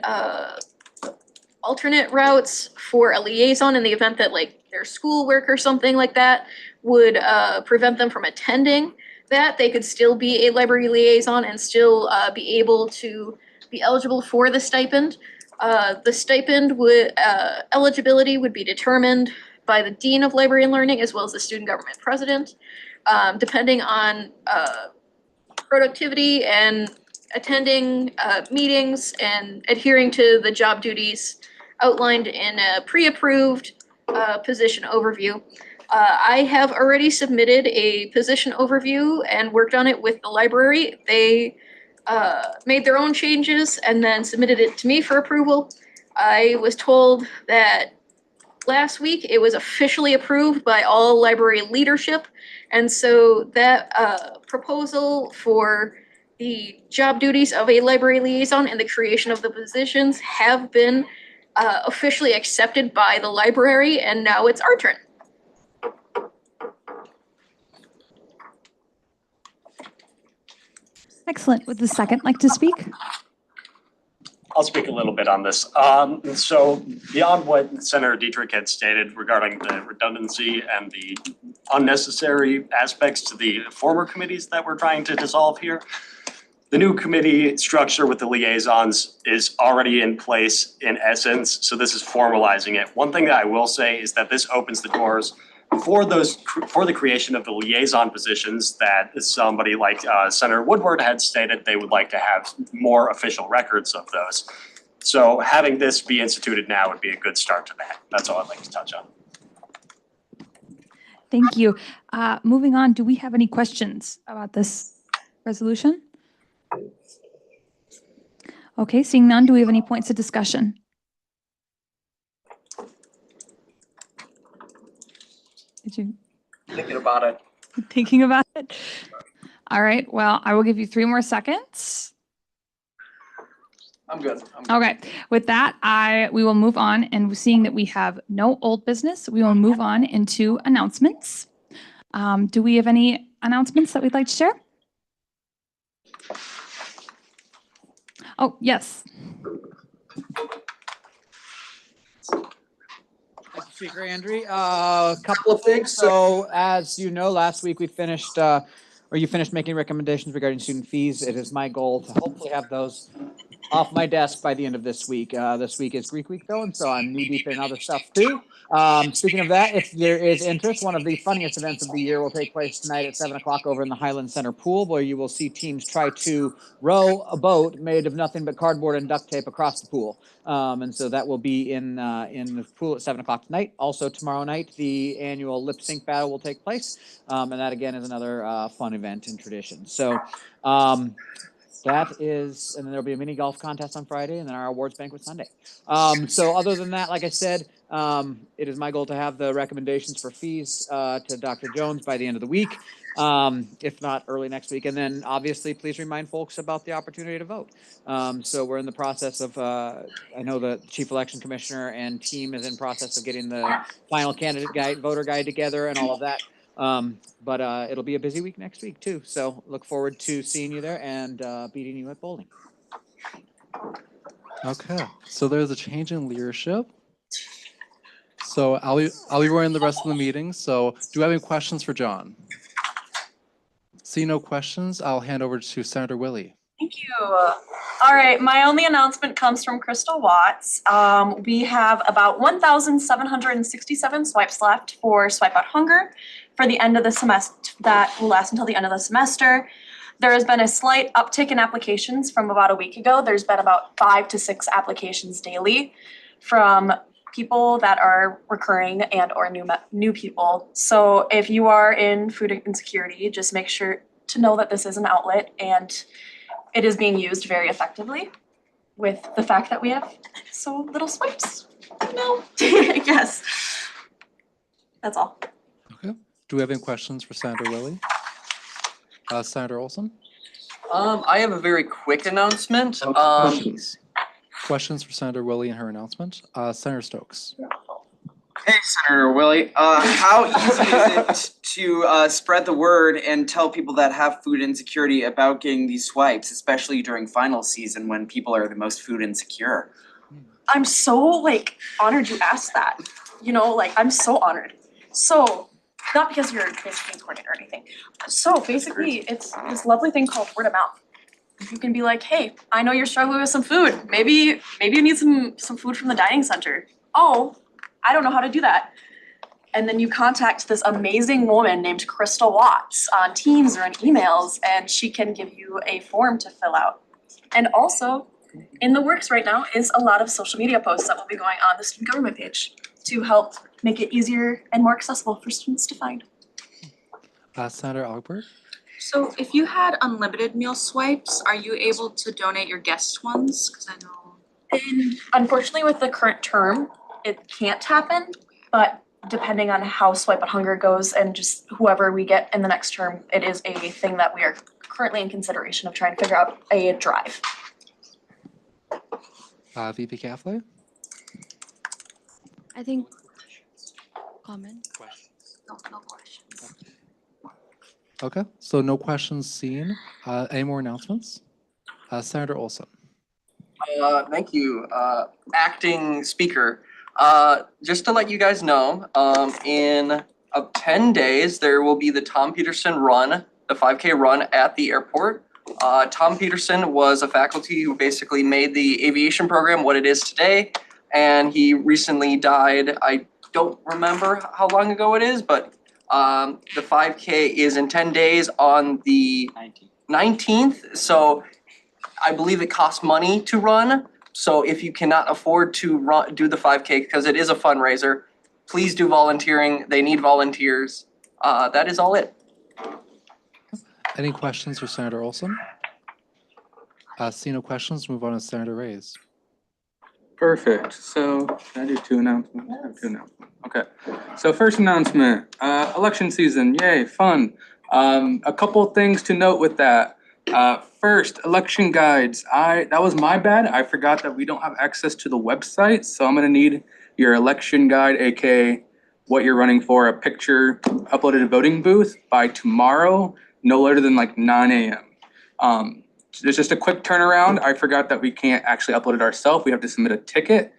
alternate routes for a liaison in the event that like their schoolwork or something like that would prevent them from attending that. They could still be a library liaison and still be able to be eligible for the stipend. The stipend would, eligibility would be determined by the Dean of Library and Learning as well as the student government president, depending on productivity and attending meetings and adhering to the job duties outlined in a pre-approved position overview. I have already submitted a position overview and worked on it with the library. They made their own changes and then submitted it to me for approval. I was told that last week it was officially approved by all library leadership. And so that proposal for the job duties of a library liaison and the creation of the positions have been officially accepted by the library, and now it's our turn. Excellent. Would the second like to speak? I'll speak a little bit on this. So beyond what Senator Dietrich had stated regarding the redundancy and the unnecessary aspects to the former committees that we're trying to dissolve here, the new committee structure with the liaisons is already in place in essence, so this is formalizing it. One thing that I will say is that this opens the doors for the creation of the liaison positions that somebody like Senator Woodward had stated they would like to have more official records of those. So having this be instituted now would be a good start to that. That's all I'd like to touch on. Thank you. Moving on, do we have any questions about this resolution? Okay, seeing none, do we have any points of discussion? Did you? Thinking about it. Thinking about it? All right, well, I will give you 3 more seconds. I'm good. Okay, with that, we will move on, and seeing that we have no old business, we will move on into announcements. Do we have any announcements that we'd like to share? Oh, yes. Speaker Andre, a couple of things. So as you know, last week we finished or you finished making recommendations regarding student fees, it is my goal to hopefully have those off my desk by the end of this week. This week is Greek week though, and so I'm knee deep in other stuff too. Speaking of that, if there is interest, one of the funniest events of the year will take place tonight at 7 o'clock over in the Highland Center pool, where you will see teams try to row a boat made of nothing but cardboard and duct tape across the pool. And so that will be in the pool at 7 o'clock tonight. Also tomorrow night, the annual lip sync battle will take place. And that again is another fun event and tradition. So that is, and then there'll be a mini golf contest on Friday and then our awards banquet Sunday. So other than that, like I said, it is my goal to have the recommendations for fees to Dr. Jones by the end of the week, if not early next week. And then obviously, please remind folks about the opportunity to vote. So we're in the process of, I know the Chief Election Commissioner and team is in process of getting the final candidate guide, voter guide together and all of that. But it'll be a busy week next week too. So look forward to seeing you there and beating you at bowling. Okay, so there's a change in leadership. So I'll be running the rest of the meeting. So do you have any questions for John? See no questions, I'll hand over to Senator Willie. Thank you. All right, my only announcement comes from Crystal Watts. We have about 1,767 swipes left for Swipe Out Hunger for the end of the semester. That will last until the end of the semester. There has been a slight uptick in applications from about a week ago. There's been about 5 to 6 applications daily from people that are recurring and or new people. So if you are in food insecurity, just make sure to know that this is an outlet and it is being used very effectively with the fact that we have so little swipes. No, yes. That's all. Okay, do we have any questions for Senator Willie? Senator Olson? I have a very quick announcement. Questions for Senator Willie and her announcement. Senator Stokes. Hey, Senator Willie. How easy is it to spread the word and tell people that have food insecurity about getting these swipes, especially during final season when people are the most food insecure? I'm so honored you asked that. I'm so honored. So, not because you're basically coordinator or anything. So basically, it's this lovely thing called word of mouth. You can be like, hey, I know you're struggling with some food. Maybe you need some food from the dining center. Oh, I don't know how to do that. And then you contact this amazing woman named Crystal Watts on Teams or on emails, and she can give you a form to fill out. And also, in the works right now is a lot of social media posts that will be going on the student government page to help make it easier and more accessible for students to find. Senator Albert? So if you had unlimited meal swipes, are you able to donate your guest ones? Because I know. And unfortunately, with the current term, it can't happen, but depending on how Swipe Out Hunger goes and just whoever we get in the next term, it is a thing that we are currently in consideration of trying to figure out a drive. VP Kathleen? I think comment. No questions. Okay, so no questions seen. Any more announcements? Senator Olson. Thank you, acting speaker. Just to let you guys know, in 10 days, there will be the Tom Peterson run, the 5K run at the airport. Tom Peterson was a faculty who basically made the aviation program what it is today, and he recently died. I don't remember how long ago it is, but the 5K is in 10 days on the 19th. So I believe it costs money to run. So if you cannot afford to do the 5K, because it is a fundraiser, please do volunteering. They need volunteers. That is all it. Any questions for Senator Olson? See no questions, move on to Senator Reyes. Perfect. So can I do 2 announcements? I have 2 announcements. Okay. So first announcement, election season, yay, fun. A couple things to note with that. First, election guides. That was my bad. I forgot that we don't have access to the website, so I'm gonna need your election guide, aka what you're running for, a picture uploaded to voting booth by tomorrow, no later than 9 a.m. There's just a quick turnaround. I forgot that we can't actually upload it ourselves. We have to submit a ticket.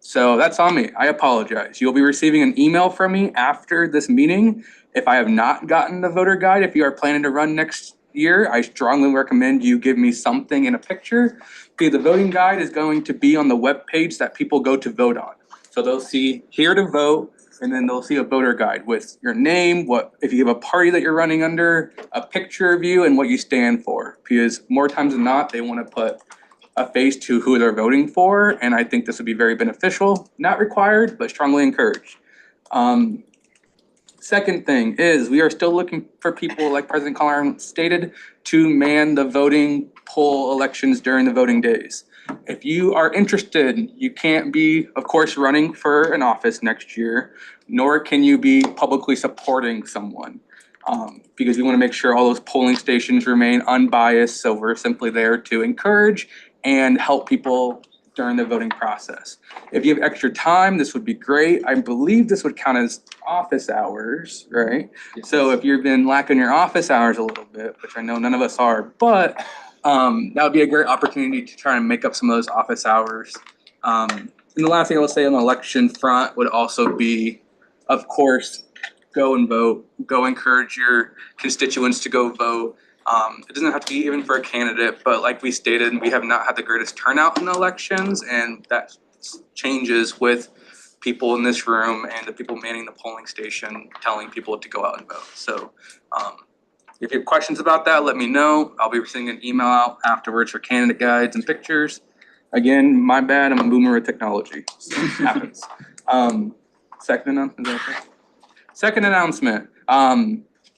So that's on me. I apologize. You'll be receiving an email from me after this meeting. If I have not gotten the voter guide, if you are planning to run next year, I strongly recommend you give me something in a picture. Okay, the voting guide is going to be on the webpage that people go to vote on. So they'll see here to vote, and then they'll see a voter guide with your name, what if you have a party that you're running under, a picture of you, and what you stand for. Because more times than not, they want to put a face to who they're voting for, and I think this would be very beneficial. Not required, but strongly encouraged. Second thing is we are still looking for people, like President Collar stated, to man the voting poll elections during the voting days. If you are interested, you can't be, of course, running for an office next year, nor can you be publicly supporting someone. Because we want to make sure all those polling stations remain unbiased, so we're simply there to encourage and help people during the voting process. If you have extra time, this would be great. I believe this would count as office hours, right? Yes. So if you've been lacking your office hours a little bit, which I know none of us are, but that would be a great opportunity to try and make up some of those office hours. And the last thing I will say on the election front would also be, of course, go and vote. Go encourage your constituents to go vote. It doesn't have to be even for a candidate, but like we stated, we have not had the greatest turnout in the elections, and that changes with people in this room and the people manning the polling station telling people to go out and vote. So if you have questions about that, let me know. I'll be sending an email out afterwards for candidate guides and pictures. Again, my bad, I'm a boomer with technology. So it happens. Second announcement, is that okay? Second announcement.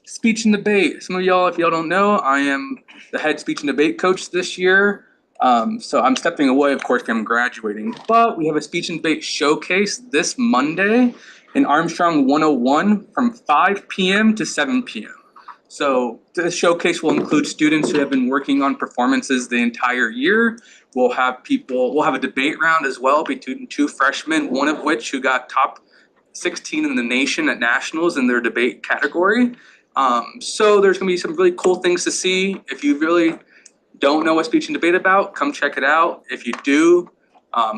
Speech and debate. Some of y'all, if y'all don't know, I am the head speech and debate coach this year. So I'm stepping away, of course, because I'm graduating. But we have a speech and debate showcase this Monday in Armstrong 101 from 5 p.m. to 7 p.m. So this showcase will include students who have been working on performances the entire year. We'll have a debate round as well between two freshmen, one of which who got top 16 in the nation at nationals in their debate category. So there's gonna be some really cool things to see. If you really don't know what speech and debate about, come check it out. If you do,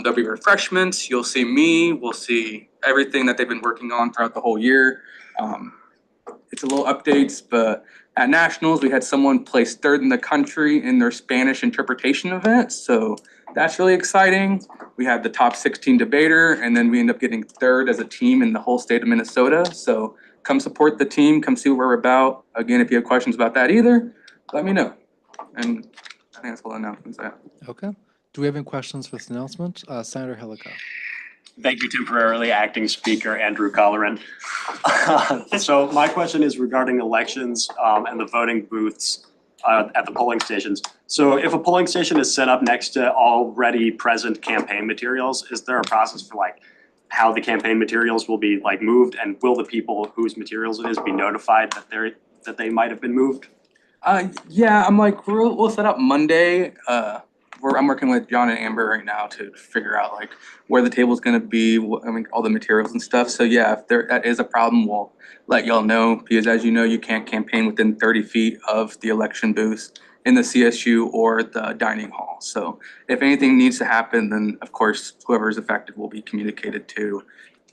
there'll be refreshments, you'll see me, we'll see everything that they've been working on throughout the whole year. It's a little updates, but at nationals, we had someone place third in the country in their Spanish interpretation event. So that's really exciting. We had the top 16 debater, and then we end up getting third as a team in the whole state of Minnesota. So come support the team, come see what we're about. Again, if you have questions about that either, let me know. And I think that's all the announcements I have. Okay. Do we have any questions for this announcement? Senator Hilliker. Thank you, temporarily acting Speaker Andrew Colleran. So my question is regarding elections and the voting booths at the polling stations. So if a polling station is set up next to already present campaign materials, is there a process for like how the campaign materials will be like moved, and will the people whose materials it is be notified that they might have been moved? Yeah, I'm like, we'll set up Monday. I'm working with John and Amber right now to figure out like where the table's gonna be, all the materials and stuff. So yeah, if that is a problem, we'll let y'all know, because as you know, you can't campaign within 30 feet of the election booth in the CSU or the dining hall. So if anything needs to happen, then of course, whoever is affected will be communicated to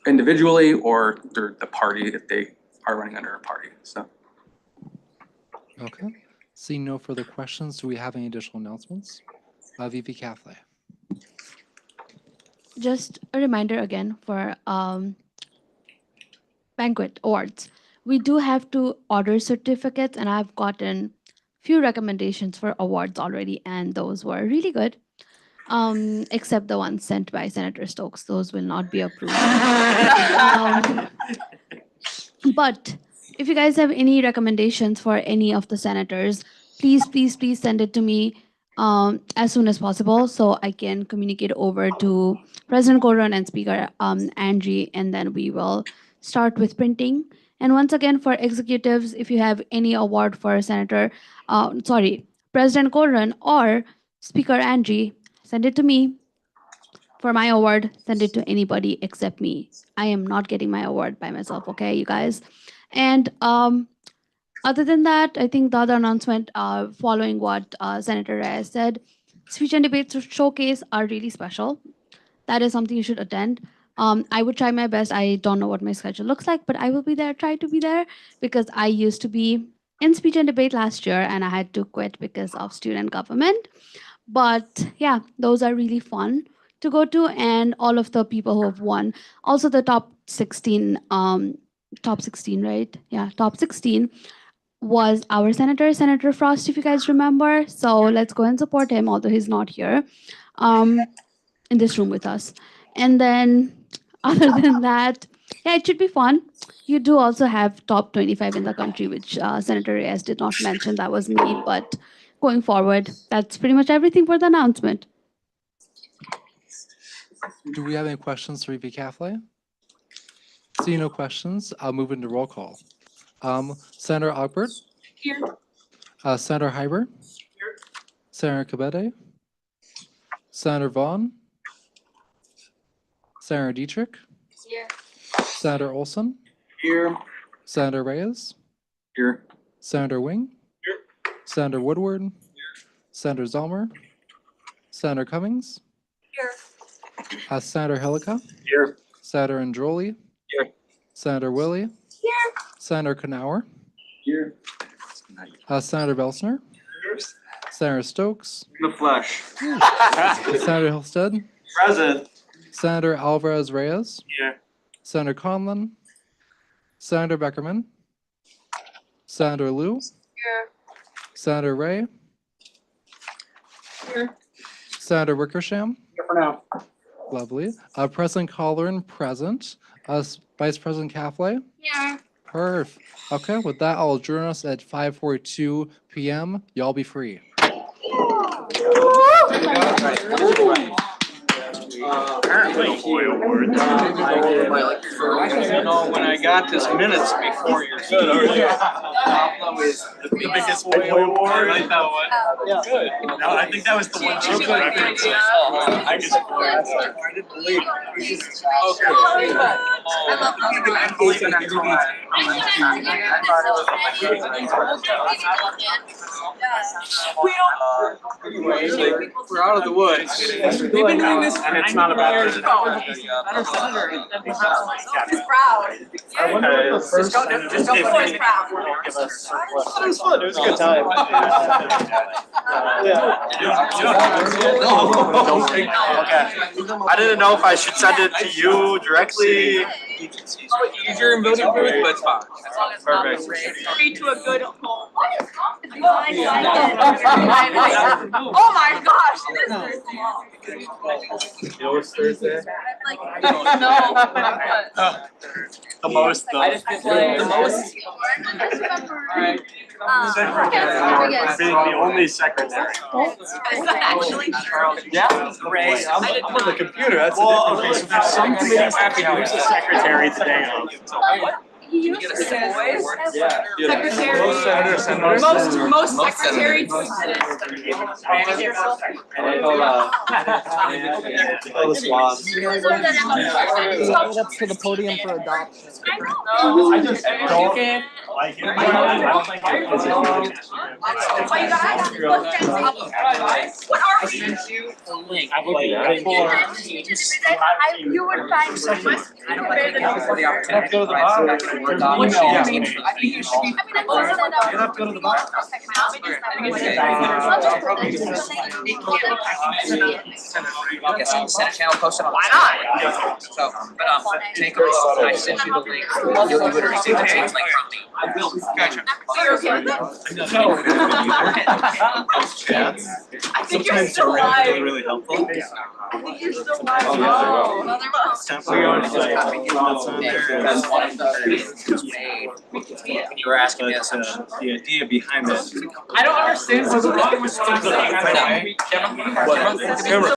individually or through the party if they are running under a party, so. Okay. Seeing no further questions, do we have any additional announcements? VP Cathey. Just a reminder again for banquet awards. We do have to order certificates, and I've gotten few recommendations for awards already, and those were really good. Except the ones sent by Senator Stokes. Those will not be approved. But if you guys have any recommendations for any of the senators, please send it to me as soon as possible so I can communicate over to President Colleran and Speaker Angie, and then we will start with printing. And once again, for executives, if you have any award for President Colleran or Speaker Angie, send it to me. For my award, send it to anybody except me. I am not getting my award by myself, okay, you guys? And other than that, I think the other announcement following what Senator Reyes said, speech and debate showcase are really special. that is something you should attend. I would try my best. I don't know what my schedule looks like, but I will be there, try to be there, because I used to be in speech and debate last year and I had to quit because of student government. But yeah, those are really fun to go to, and all of the people who have won. Also the top 16, right? Yeah, top 16 was our Senator Frost, if you guys remember. So let's go and support him, although he's not here in this room with us. And then other than that, yeah, it should be fun. You do also have top 25 in the country, which Senator Reyes did not mention. That was me, but going forward, that's pretty much everything for the announcement. Do we have any questions for VP Catholic? Seeing no questions, I'll move into roll call. Senator Ogbert? Here. Senator Hyber? Here. Senator Kabede? Senator Vaughn? Senator Dietrich? Here. Senator Olson? Here. Senator Reyes? Here. Senator Wing? Here. Senator Woodward? Here. Senator Zalmer? Senator Cummings? Here. Senator Hillica? Here. Senator Androli? Here. Senator Willie? Here. Senator Knauer? Here. Senator Belsner? Senator Stokes? In the flesh. Senator Hillstead? Present. Senator Alvarez Reyes? Here. Senator Conlon? Senator Beckerman? Senator Liu? Here. Senator Ray? Here. Senator Wickersham? Here for now. Lovely. President Colleran present. Vice President Catholic? Here. Perfect. Okay, with that, I'll adjourn us at 5:42 p.m. Y'all be free. When I got this minutes before your the biggest boy award. I like that one. Yeah. Good. No, I think that was the one she referenced. I just I didn't believe We're out of the woods. We've been doing this for 90 years. He's proud. Just go for his proud. It was fun. It was a good time. Okay. I didn't know if I should send it to you directly. Easier in voting booth, but it's fine. Perfect. Straight to a good home. Oh my gosh, this is You know what's Thursday? no. The most though. The most. Being the only secretary. Is that actually true? Yeah. Ray, I'm on the computer. That's the difference. There's some committees have to use a secretary the day of. He used to say boys. Yeah. Secretary. Most senators and Most secretary. Up to the podium for adoption. I just don't like it. I don't think What are we? You would find someone. What's your name? I think you should be. You have to go to the bottom. Senate channel posted on. Why not? So, but take a look. I sent you the link. You'll receive the change link from me. I will. Gotcha. I think you're still live. Really helpful. I think you're still live. That's one of the you were asking me The idea behind it. I don't understand.